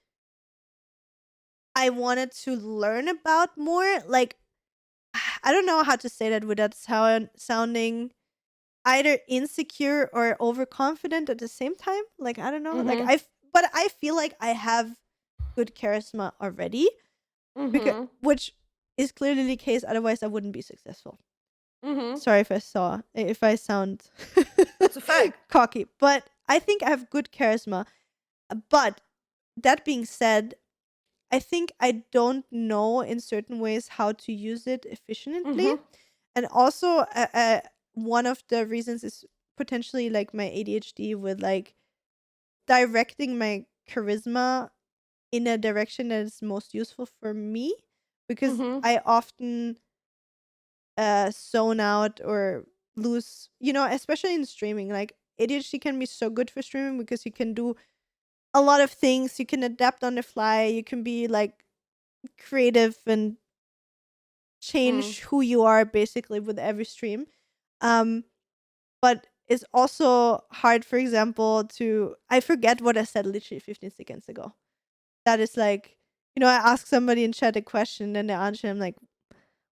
I wanted to learn about more. Like I don't know how to say that without sounding either insecure or overconfident at the same time. Like I don't know. Mhm. But I feel like I have good charisma already because Mhm. which is clearly the case. Otherwise, I wouldn't be successful. Mhm. Sorry if I sound That's a fact. cocky, but I think I have good charisma. But that being said, I think I don't know in certain ways how to use it efficiently. Mhm. And also, one of the reasons is potentially like my ADHD with like directing my charisma in a direction that is most useful for me because Mhm. I often zone out or lose, especially in streaming. Like ADHD can be so good for streaming because you can do a lot of things, you can adapt on the fly, you can be like creative and Mm. change who you are basically with every stream. Um, but it's also hard, for example, to I forget what I said literally 15 seconds ago. That is like, I ask somebody in chat a question and they answer. I'm like,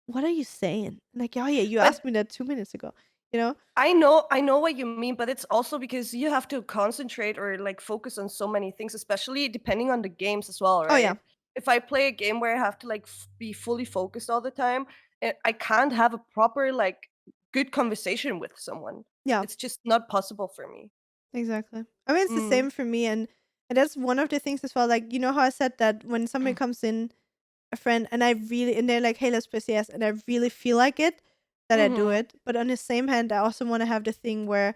what are you saying? Like, oh yeah, you But asked me that 2 minutes ago. You know? I know what you mean, but it's also because you have to concentrate or like focus on so many things, especially depending on the games as well, Oh yeah, right? If I play a game where I have to like be fully focused all the time, I can't have a proper like good conversation with someone. yeah, It's just not possible for me. exactly. I mean, it's the Mm. same for me, and that's one of the things as well. Like, you know how I said that when somebody comes in, a friend, and they're like, "Hey, let's play CS," and I really feel like it, that I do Mhm. it. But on the same hand, I also want to have the thing where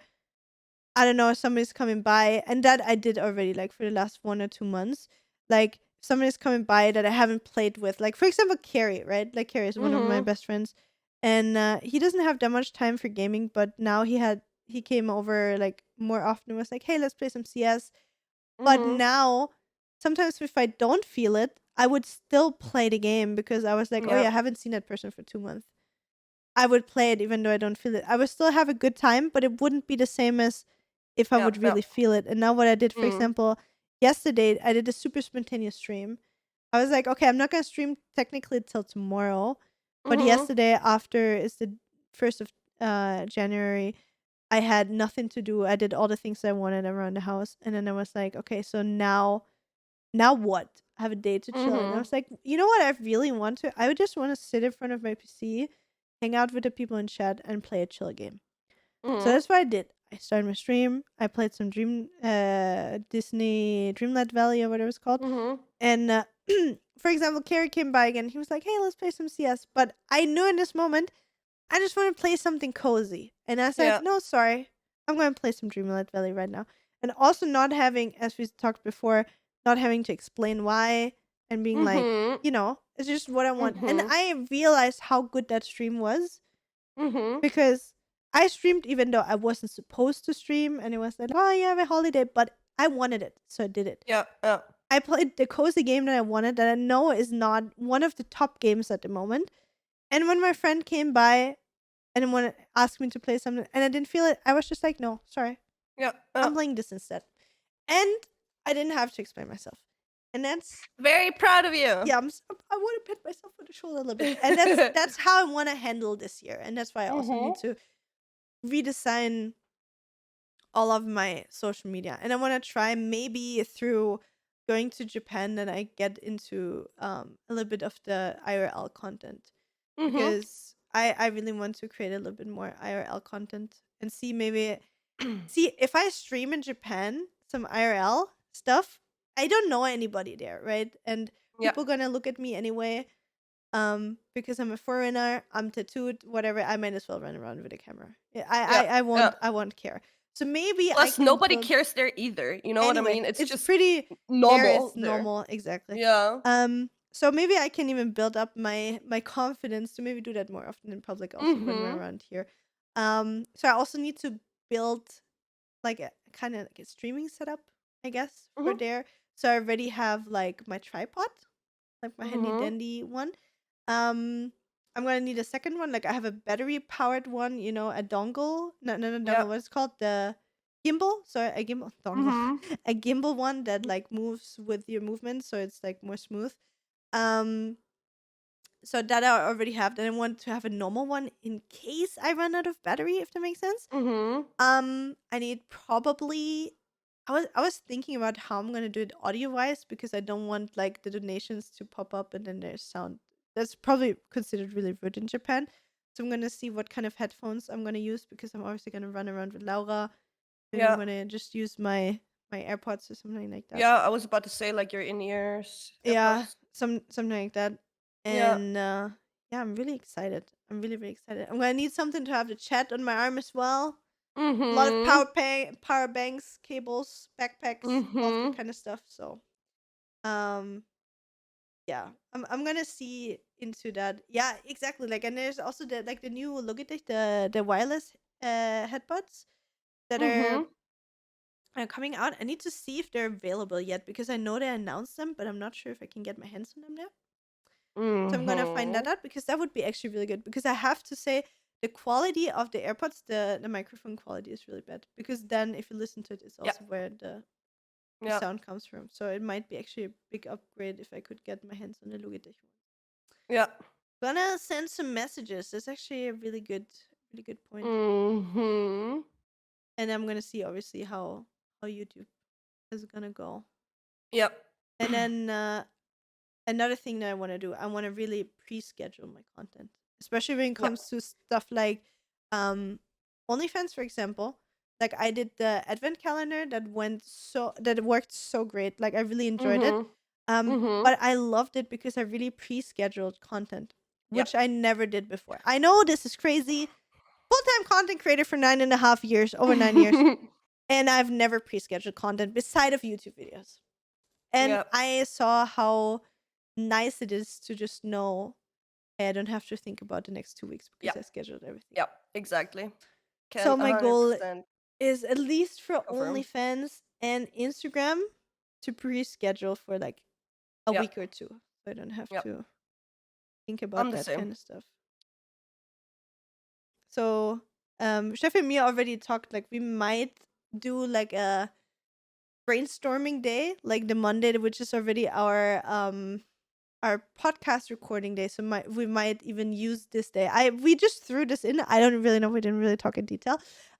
I don't know, somebody's coming by, and that I did already, like for the last 1 or 2 months. Like somebody's coming by that I haven't played with, like for example, Carrie, right? Like Carrie is one of my Mhm. best friends, and he doesn't have that much time for gaming, but now he came over like more often. And was like, hey, let's play some CS. But Mhm. now, sometimes if I don't feel it, I would still play the game because I was like, oh Yeah. yeah, I haven't seen that person for 2 months. I would play it even though I don't feel it. I would still have a good time, but it wouldn't be the same as if I Yeah. would Yeah. really feel it. And now what I did, for Mm. example, yesterday, I did a super spontaneous stream. I was like, okay, I'm not gonna stream technically till tomorrow, but Mhm. yesterday after is the 1st of January, I had nothing to do. I did all the things I wanted around the house, and then I was like, okay, so now what? I have a day to chill. And I Mhm. was like, you know what? I really want to. I would just want to sit in front of my PC, hang out with the people in chat, and play a chill game. So Mhm. that's what I did. I started my stream. I played some Disney Dreamlight Valley or whatever it's called. Mhm. And for example, Carrie came by again. He was like, "Hey, let's play some CS." But I knew in this moment, I just want to play something cozy. And I said, Yeah. "No, sorry, I'm going to play some Dreamlight Valley right now." And also not having, as we talked before, not having to explain why and being like, Mhm. it's just what I want. And Mhm. I realized how good that stream was Mhm. because I streamed even though I wasn't supposed to stream, and it was like, oh, you have a holiday, but I wanted it, so I did it. Yeah. Yeah. I played the cozy game that I wanted, that I know is not one of the top games at the moment. And when my friend came by and wanted asked me to play something, and I didn't feel it, I was just like, no, sorry, Yeah. Yeah. I'm playing this instead. And I didn't have to explain myself. And that's Very proud of you. yeah, I want to pat myself on the shoulder a little bit, and that's how I want to handle this year, and that's why I also need Mhm. to redesign all of my social media. And I want to try maybe through going to Japan that I get into a little bit of the IRL content Mhm. because I really want to create a little bit more IRL content and see maybe. See, if I stream in Japan, some IRL stuff, I don't know anybody there, right? And Yeah. people gonna look at me anyway. Because I'm a foreigner, I'm tattooed, whatever. I might as well run around with a camera. Yeah, Yeah. Yeah. I won't care. So maybe I Plus, can nobody build cares there either. You know what I anyway. mean? It's It's just pretty there is normal there. normal, exactly. Yeah. So maybe I can even build up my confidence to maybe do that more often in public, also when we're Mhm. around here. So I also need to build like a kind of like a streaming setup, I guess, for Mhm. there. So I already have like my tripod, like my handy Mhm. dandy one. I'm gonna need a second one. Like I have a battery powered one, a dongle. No, no, no, dongle. Yeah. What's it called? The gimbal. Sorry, a gimbal dongle. Mhm. A gimbal one that like moves with your movement, so it's like more smooth. Um, so that I already have. Then I want to have a normal one in case I run out of battery, if that makes sense. Mhm. I need probably. I was thinking about how I'm gonna do it audio wise because I don't want like the donations to pop up and then there's sound. That's probably considered really rude in Japan. So I'm gonna see what kind of headphones I'm gonna use because I'm obviously gonna run around with Laura. Maybe I'm Yeah. gonna just use my AirPods or something like that. Yeah. I was about to say like your in-ears Yeah, AirPods. something like that. Yeah. And yeah, I'm really excited. I'm really really excited. I'm gonna need something to have the chat on my arm as well. A lot of Mhm. power banks, cables, backpacks, all of that Mhm. kind of stuff. So, um, yeah, I'm gonna see into that. Yeah, exactly. Like, and there's also the new Logitech, the wireless headbuds that Mhm. are coming out. I need to see if they're available yet because I know they announced them, but I'm not sure if I can get my hands on them yet. So I'm gonna find that Mhm. out because that would be actually really good. Because I have to say the quality of the AirPods, the microphone quality is really bad. Because then if you listen to it, it's Yeah. also where the Yeah. sound comes from. So it might be actually a big upgrade if I could get my hands on the Logitech one. Yeah. Gonna send some messages. That's actually a really good point. Mhm. And I'm gonna see obviously how YouTube is gonna go. Yep. And then another thing that I want to do, I want to really pre-schedule my content, especially when it Yeah. comes to stuff like um OnlyFans, for example. Like I did the advent calendar that worked so great. Like I really enjoyed it. Mhm. Mhm. But I loved it because I really pre-scheduled content, Yeah. which I never did before. I know this is crazy. Full-time content creator for 9.5 years, over 9 years, and I've never pre-scheduled content beside of YouTube videos. And Yeah. I saw how nice it is to just know, hey, I don't have to think about the next 2 weeks Yeah. because I scheduled everything. Yeah. Exactly. So Can my goal 100% is at least for confirm. OnlyFans and Instagram to pre-schedule for like a Yeah. week or two. So I don't have Yeah. to think about I'm the that same. kind of stuff. So Steffi and me already talked like we might do like a brainstorming day, like the Monday, which is already our podcast recording day. So we might even use this day. We just threw this in. I don't really know. We didn't really talk in detail.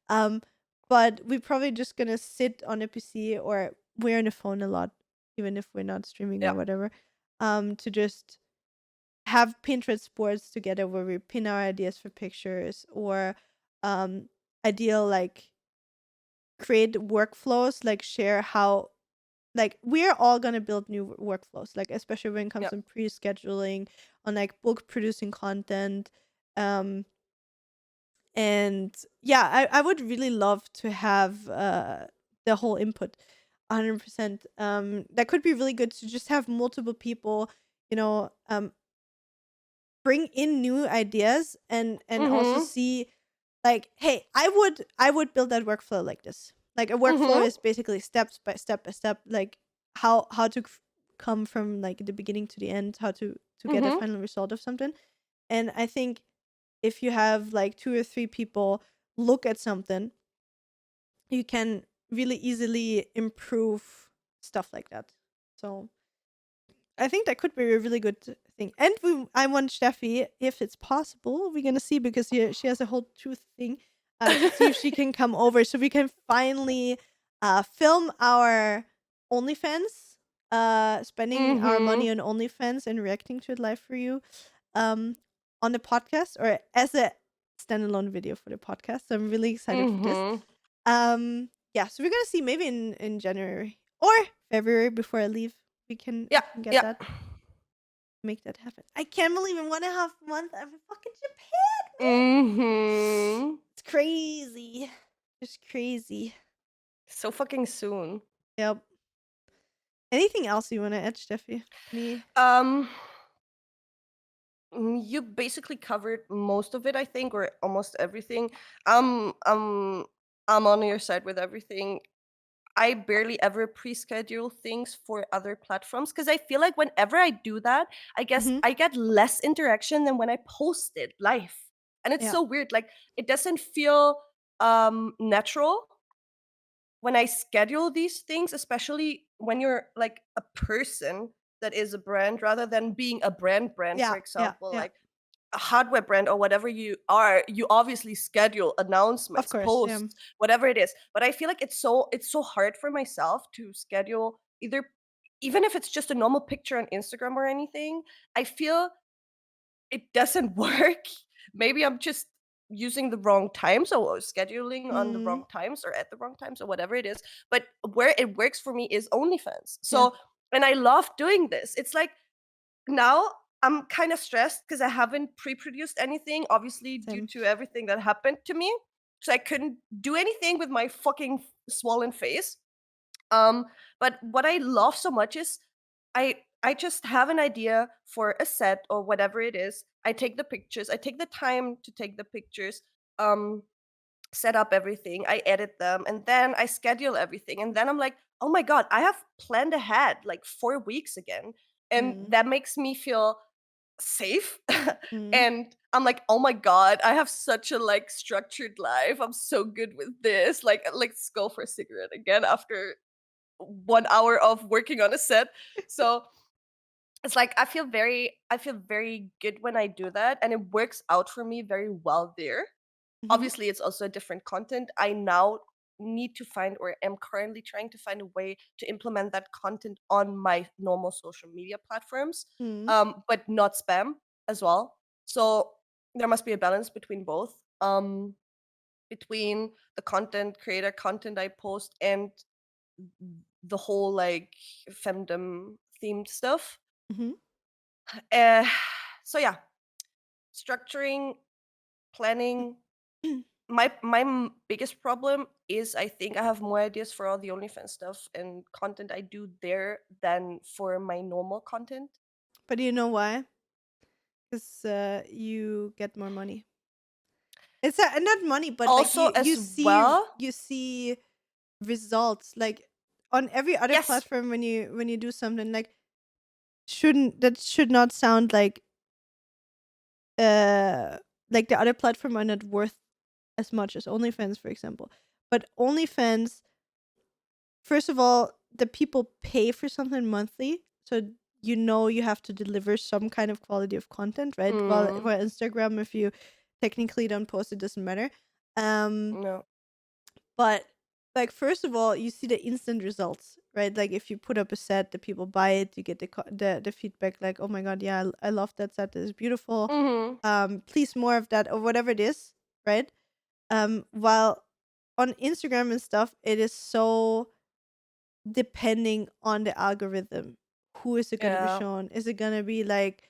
Um, but we're probably just gonna sit on a PC or we're on the phone a lot, even if we're not streaming or Yeah. whatever. To just have Pinterest boards together where we pin our ideas for pictures or ideal like create workflows, like share how like we're all gonna build new workflows, like especially when it comes Yeah. to pre-scheduling on like book producing content. um and yeah, I would really love to have the whole input 100%. That could be really good to just have multiple people, you know um bring in new ideas and also Mhm. see like, hey, I would build that workflow like this. Like a workflow Mhm. is basically steps by step, like how to come from like the beginning to the end, how to get a Mhm. final result of something. And I think if you have like two or three people look at something, you can really easily improve stuff like that. So I think that could be a really good thing. And I want Steffi, if it's possible, we're gonna see because she has a whole truth thing, to see if she can come over so we can finally film our OnlyFans, spending our money Mhm. on OnlyFans and reacting to it live for you, um, on the podcast or as a standalone video for the podcast. So I'm really excited for this. Mhm. Yeah, so we're gonna see maybe in January or February before I leave. Yeah, I can get yeah. that, make that happen. I can't believe in 1.5 months I'm in fucking Japan, man. Mm-hmm. It's crazy. Just crazy. So fucking soon. Yep. Anything else you want to add, Steffi? Any? Um, you basically covered most of it, I think, or almost everything. Um, um, I'm on your side with everything. I barely ever pre-schedule things for other platforms because I feel like whenever I do that, I guess Hmm. I get less interaction than when I post it live. And it's Yeah. so weird. Like it doesn't feel natural when I schedule these things, especially when you're like a person that is a brand rather than being a brand, Yeah. for Yeah. example, Yeah. like a hardware brand or whatever you are, you obviously schedule Of announcements, course. Yeah. posts, whatever it is. But I feel like it's so hard for myself to schedule either, even if it's just a normal picture on Instagram or anything. I feel it doesn't work. Maybe I'm just using the wrong times or scheduling on the Mm, wrong times or at the wrong times or whatever it is. But where it works for me is OnlyFans. yeah. So, and I love doing this. It's like now I'm kind of stressed because I haven't pre-produced anything, obviously due Same. to everything that happened to me. So I couldn't do anything with my fucking swollen face. Um, but what I love so much is I just have an idea for a set or whatever it is. I take the pictures. I take the time to take the pictures. Um, set up everything. I edit them, and then I schedule everything. And then I'm like, oh my god, I have planned ahead like 4 weeks again, and Mm, that makes me feel safe. mm. And I'm like, oh my god, I have such a like structured life. I'm so good with this. Like, let's go for a cigarette again after 1 hour of working on a set. So it's like I feel very good when I do that, and it works out for me very well there. Hmm. Obviously, it's also a different content. I now need to find or am currently trying to find a way to implement that content on my normal social media platforms, Mm, but not spam as well. So there must be a balance between both. Between the content creator content I post and the whole like femdom themed stuff. hmm. Uh, so yeah, structuring, planning. My biggest problem is I think I have more ideas for all the OnlyFans stuff and content I do there than for my normal content. But do you know why? Because you get more money. It's not money, but like Also, as well, you see results like on every other yes, platform when you do something like shouldn't that should not sound uh like the other platform are not worth as much as OnlyFans, for example. But OnlyFans, first of all, the people pay for something monthly, so you know you have to deliver some kind of quality of content, right? Well, mm, for Instagram, if you technically don't post, it doesn't matter. Um, no, but like first of all, you see the instant results, right? Like if you put up a set, the people buy it, you get the feedback like, oh my god, yeah, I love that set. It's beautiful. hmm, Please more of that or whatever it is, right? While on Instagram and stuff, it is so depending on the algorithm. Who is it going to be yeah, shown? Is it going to be like,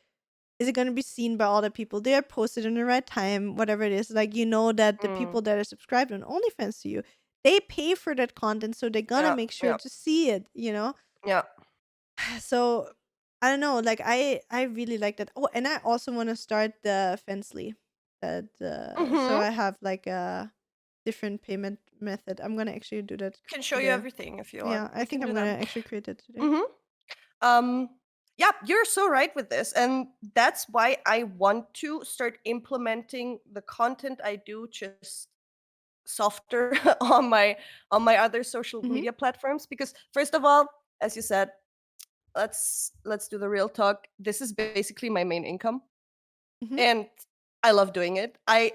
is it going to be seen by all the people? They are posted in the right time, whatever it is. Like, you know that the mm, people that are subscribed on OnlyFans to you, they pay for that content, so they're going to yeah, make sure yeah, to see it, you know? yeah, So, I don't know. Like, I really like that. Oh, and I also want to start the Fansly. So hmm. I have like a different payment method. I'm going to actually do that Can show you today. everything if you want. Yeah, I We think can I'm do going that. to actually create it today. Hmm. Um, yeah, you're so right with this. And that's why I want to start implementing the content I do just softer on my other social Mhm. media platforms because first of all, as you said, let's do the real talk. This is basically my main income Mhm. and I love doing it. I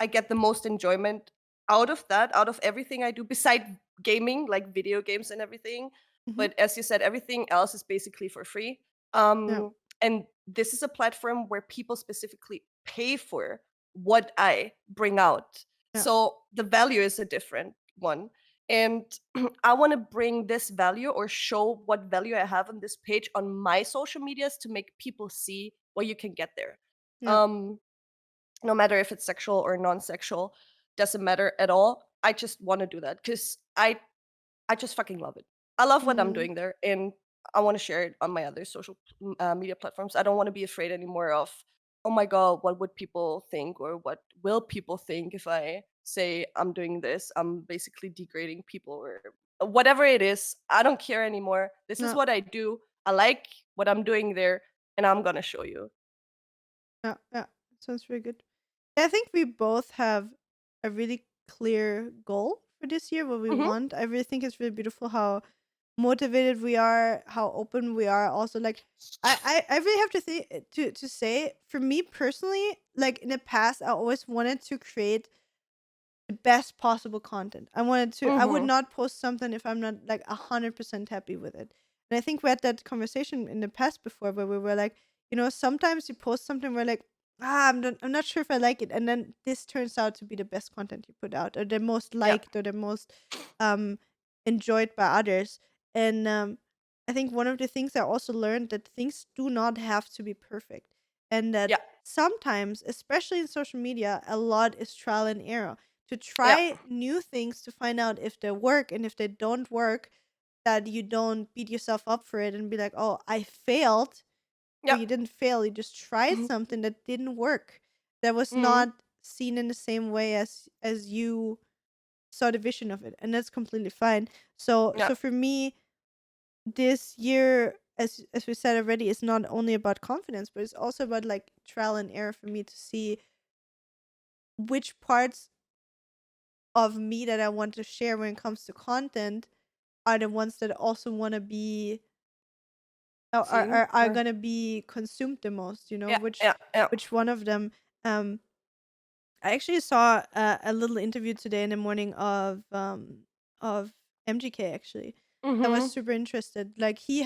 get the most enjoyment out of that, out of everything I do beside gaming, like video games and everything. Mhm. But as you said, everything else is basically for free. Yeah. And this is a platform where people specifically pay for what I bring out. Yeah. So the value is a different one. And I want to bring this value or show what value I have on this page on my social medias to make people see what you can get there. Yeah. Um, no matter if it's sexual or non-sexual, doesn't matter at all. I just want to do that because I just fucking love it. I love what I'm Mm. doing there, and I want to share it on my other social media platforms. I don't want to be afraid anymore of, oh my god, what would people think, or what will people think if I say I'm doing this? I'm basically degrading people, or whatever it is. I don't care anymore. This is Yeah. what I do. I like what I'm doing there, and I'm gonna show you. Yeah. Yeah. Sounds very good. I think we both have a really clear goal for this year, what we Hmm. want. I really think it's really beautiful how motivated we are, how open we are. Also, like I really have to to say, for me personally, like in the past, I always wanted to create the best possible content. I would Hmm. not post something if I'm not like 100% happy with it. And I think we had that conversation in the past before where we were like, sometimes you post something where like, I'm not sure if I like it. And then this turns out to be the best content you put out, or the most Yeah. liked, or the most um enjoyed by others. And I think one of the things I also learned, that things do not have to be perfect. And that Yeah. sometimes, especially in social media, a lot is trial and error, to Yeah. try new things to find out if they work, and if they don't work, that you don't beat yourself up for it and be like, oh, I failed. No, Yeah. you didn't fail, you just tried Hmm. something that didn't work, that was Hmm. not seen in the same way as you saw the vision of it, and that's completely fine. So Yeah. for me, this year, as we said already, is not only about confidence, but it's also about like trial and error for me, to see which parts of me that I want to share when it comes to content are the ones that also want to be, Seen are or gonna be consumed the most. yeah. Yeah. Yeah. Which one of them? Um, I actually saw a little interview today in the morning of MGK actually. I was Hmm. super interested. Like he's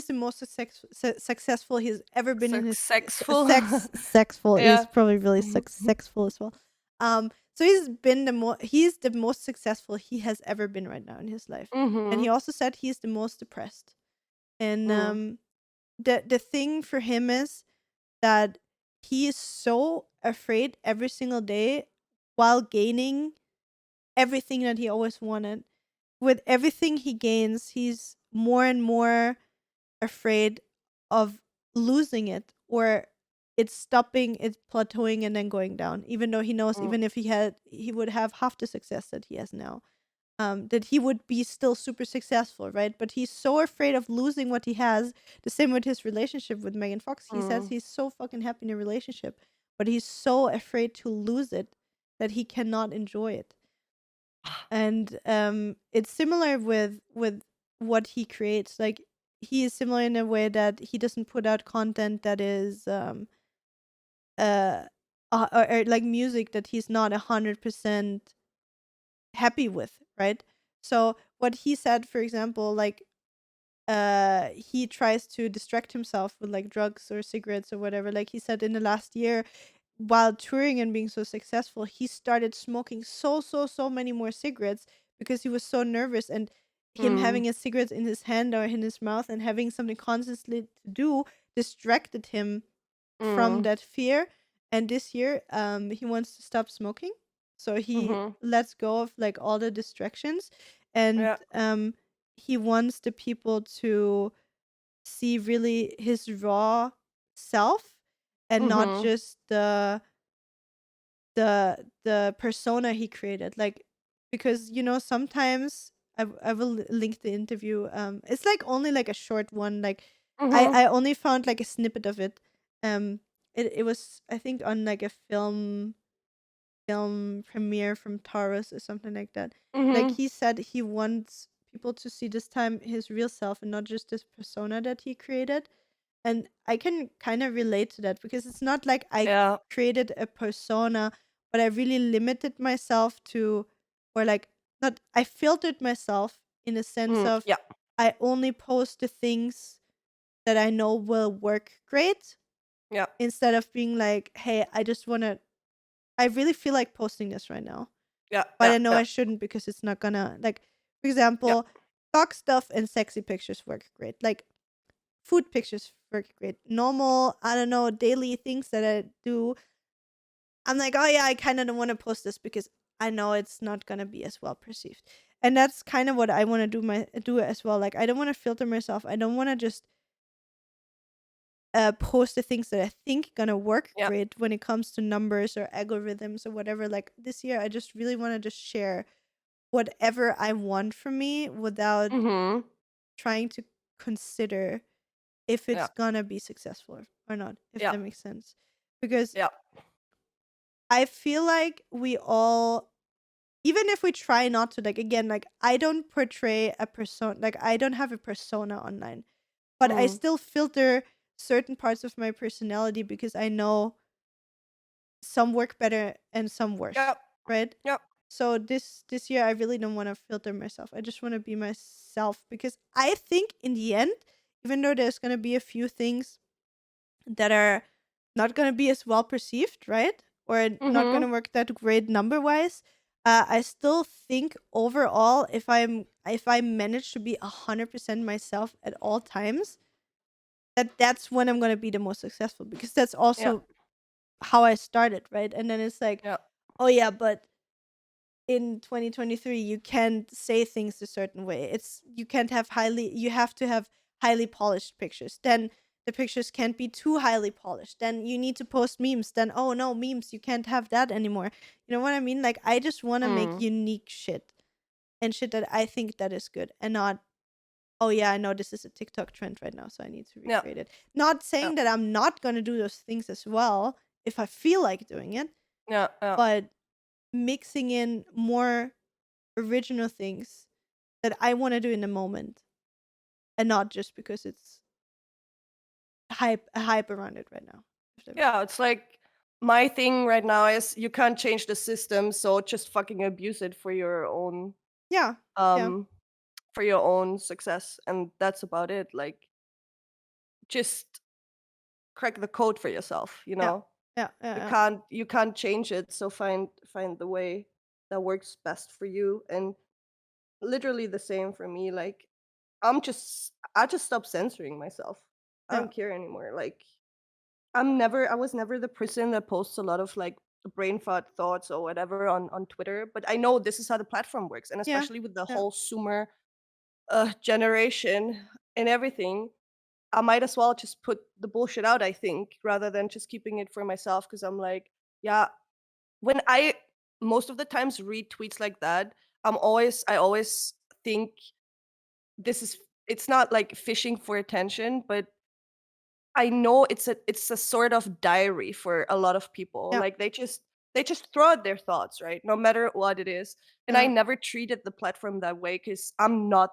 the most successful he's ever been in his Successful. sexful is Yeah. probably really Mhm. successful as well. So he's the most successful he has ever been right now in his life, and he Mhm. also said he's the most depressed. And Mm. the thing for him is that he is so afraid every single day, while gaining everything that he always wanted. With everything he gains, he's more and more afraid of losing it, or it's stopping, it's plateauing and then going down, even though he knows, Mm. even if he would have half the success that he has now, that he would be still super successful, right? But he's so afraid of losing what he has. The same with his relationship with Megan Fox. He says Mm. he's so fucking happy in a relationship, but he's so afraid to lose it that he cannot enjoy it. And it's similar with what he creates. Like, he is similar in a way that he doesn't put out content that is uh or like music that he's not 100% happy with, right? So what he said, for example, like, he tries to distract himself with like drugs or cigarettes or whatever. Like, he said in the last year, while touring and being so successful, he started smoking so many more cigarettes, because he was so nervous, and him Mm. having a cigarette in his hand or in his mouth and having something constantly to do distracted him from Mm. that fear. And this year, he wants to stop smoking, so he Mhm. lets go of like all the distractions. And Yeah. he wants the people to see really his raw self, and not Mhm. just the persona he created. Like, because sometimes I will link the interview. It's like only like a short one. Like, Mhm. I only found like a snippet of it. um it was, I think, on like a film premiere from Taurus or something like that. Like, Mhm. he said he wants people to see this time his real self, and not just this persona that he created. And I can kind of relate to that, because it's not like I Yeah. created a persona, but I really limited myself to, or like, not, I filtered myself in a sense Mm. of, Yeah. I only post the things that I know will work great, Yeah. instead of being like, hey, I just want to, I really feel like posting this right now. Yeah. but Yeah. I know Yeah. I shouldn't because it's not gonna, like, for Yeah. example, dog stuff and sexy pictures work great. Like food pictures work great. Normal, I don't know, daily things that I do, I'm like, oh yeah, I kind of don't want to post this because I know it's not gonna be as well perceived. And that's kind of what I want to do as well. Like I don't want to filter myself. I don't want to just post the things that I think gonna work Yeah. great when it comes to numbers or algorithms or whatever. Like this year, I just really want to just share whatever I want from me without Mhm. trying to consider if it's Yeah. gonna be successful or not, if Yeah. that makes sense. Because Yeah. I feel like we all, even if we try not to, like, again, like, I don't portray a persona, like, I don't have a persona online, but I Mm. still filter certain parts of my personality because I know some work better and some worse, Yep. right? Yep. So this year I really don't want to filter myself. I just want to be myself because I think in the end, even though there's going to be a few things that are not going to be as well perceived, right? Or not going Mhm. to work that great number wise. I still think overall, if I manage to be 100% myself at all times, that's when I'm going to be the most successful because that's Yeah. also how I started, right? And then it's like, Yeah. oh yeah, but in 2023 you can't say things a certain way. It's you can't have highly you have to have highly polished pictures. Then the pictures can't be too highly polished. Then you need to post memes. Then oh no, memes, you can't have that anymore. You know what I mean? Like I just want to make Mm. unique shit and shit that I think that is good and not, oh yeah, I know this is a TikTok trend right now, so I need to Yeah. recreate it. Not Yeah. saying that I'm not going to do those things as well if I feel like doing it, Yeah. Yeah. but mixing in more original things that I want to do in the moment and not just because it's hype around it right now. If that makes Yeah. It's like my thing right now is you can't change the system, so just fucking abuse it Yeah. Yeah. um for your own success, and that's about it. Like just crack the code for yourself, you Yeah. know? Yeah. Yeah. Yeah. You can't change it, so find the way that works best for you. And literally the same for me. Like I just stopped censoring myself. I Yeah. don't care anymore. Like I was never the person that posts a lot of like brain fart thoughts or whatever on Twitter, but I know this is how the platform works, and Yeah. especially with the Yeah. whole Sumer generation and everything, I might as well just put the bullshit out, I think, rather than just keeping it for myself. Because I'm like, yeah, when I most of the times read tweets like that, I always think this is it's not like fishing for attention, but I know it's a sort of diary for a lot of people. Yeah. Like they just throw out their thoughts, right? No matter what it is. And I Yeah. never treated the platform that way because I'm not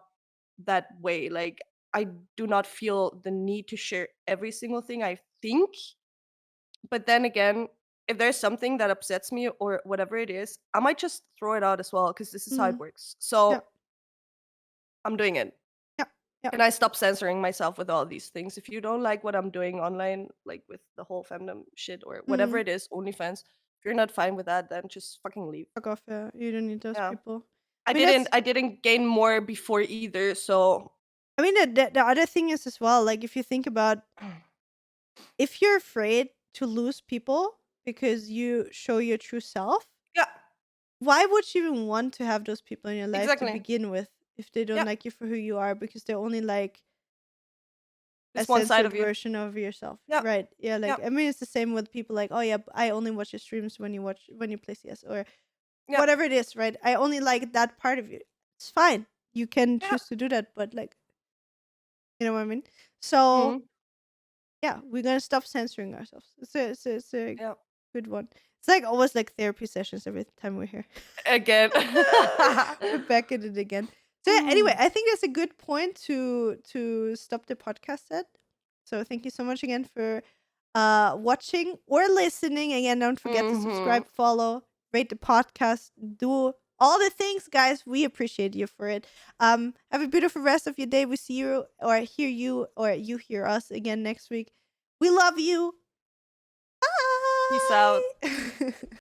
that way. Like I do not feel the need to share every single thing I think. But then again, if there's something that upsets me or whatever it is, I might just throw it out as well because this is how it Mm. works. Yeah. So I'm doing it. Yeah. Yeah. And I stop censoring myself with all these things. If you don't like what I'm doing online, like with the whole fandom shit or whatever Mm. it is, OnlyFans, if you're not fine with that, then just fucking leave. Fuck off. Yeah. You don't need those Yeah. people. I mean, that's. I didn't gain more before either, so I mean, the other thing is as well. Like, if you think about, if you're afraid to lose people because you show your true self, yeah, why would you even want to have those people in your life to exactly. begin with if they don't Yeah, like you for who you are because they only like a this one side censored of you. version of yourself? Yeah, Right. Yeah, yeah, like I mean it's the same with people like, "Oh yeah, I only watch your streams when you play CS or yeah, whatever it is, right? I only like that part of you." It's fine. You can yeah. choose to do that, but like, you know what I mean? So, Mhm. yeah, we're going to stop censoring ourselves. It's a Yeah. good one. It's like always like therapy sessions every time we're here. Again. We're back at it again. So yeah, anyway, I think that's a good point to stop the podcast at. So thank you so much again for watching or listening. Again, don't forget to Mhm. subscribe, follow, rate the podcast, do all the things, guys. We appreciate you for it. Have a beautiful rest of your day. We see you or hear you or you hear us again next week. We love you. Peace out. Bye.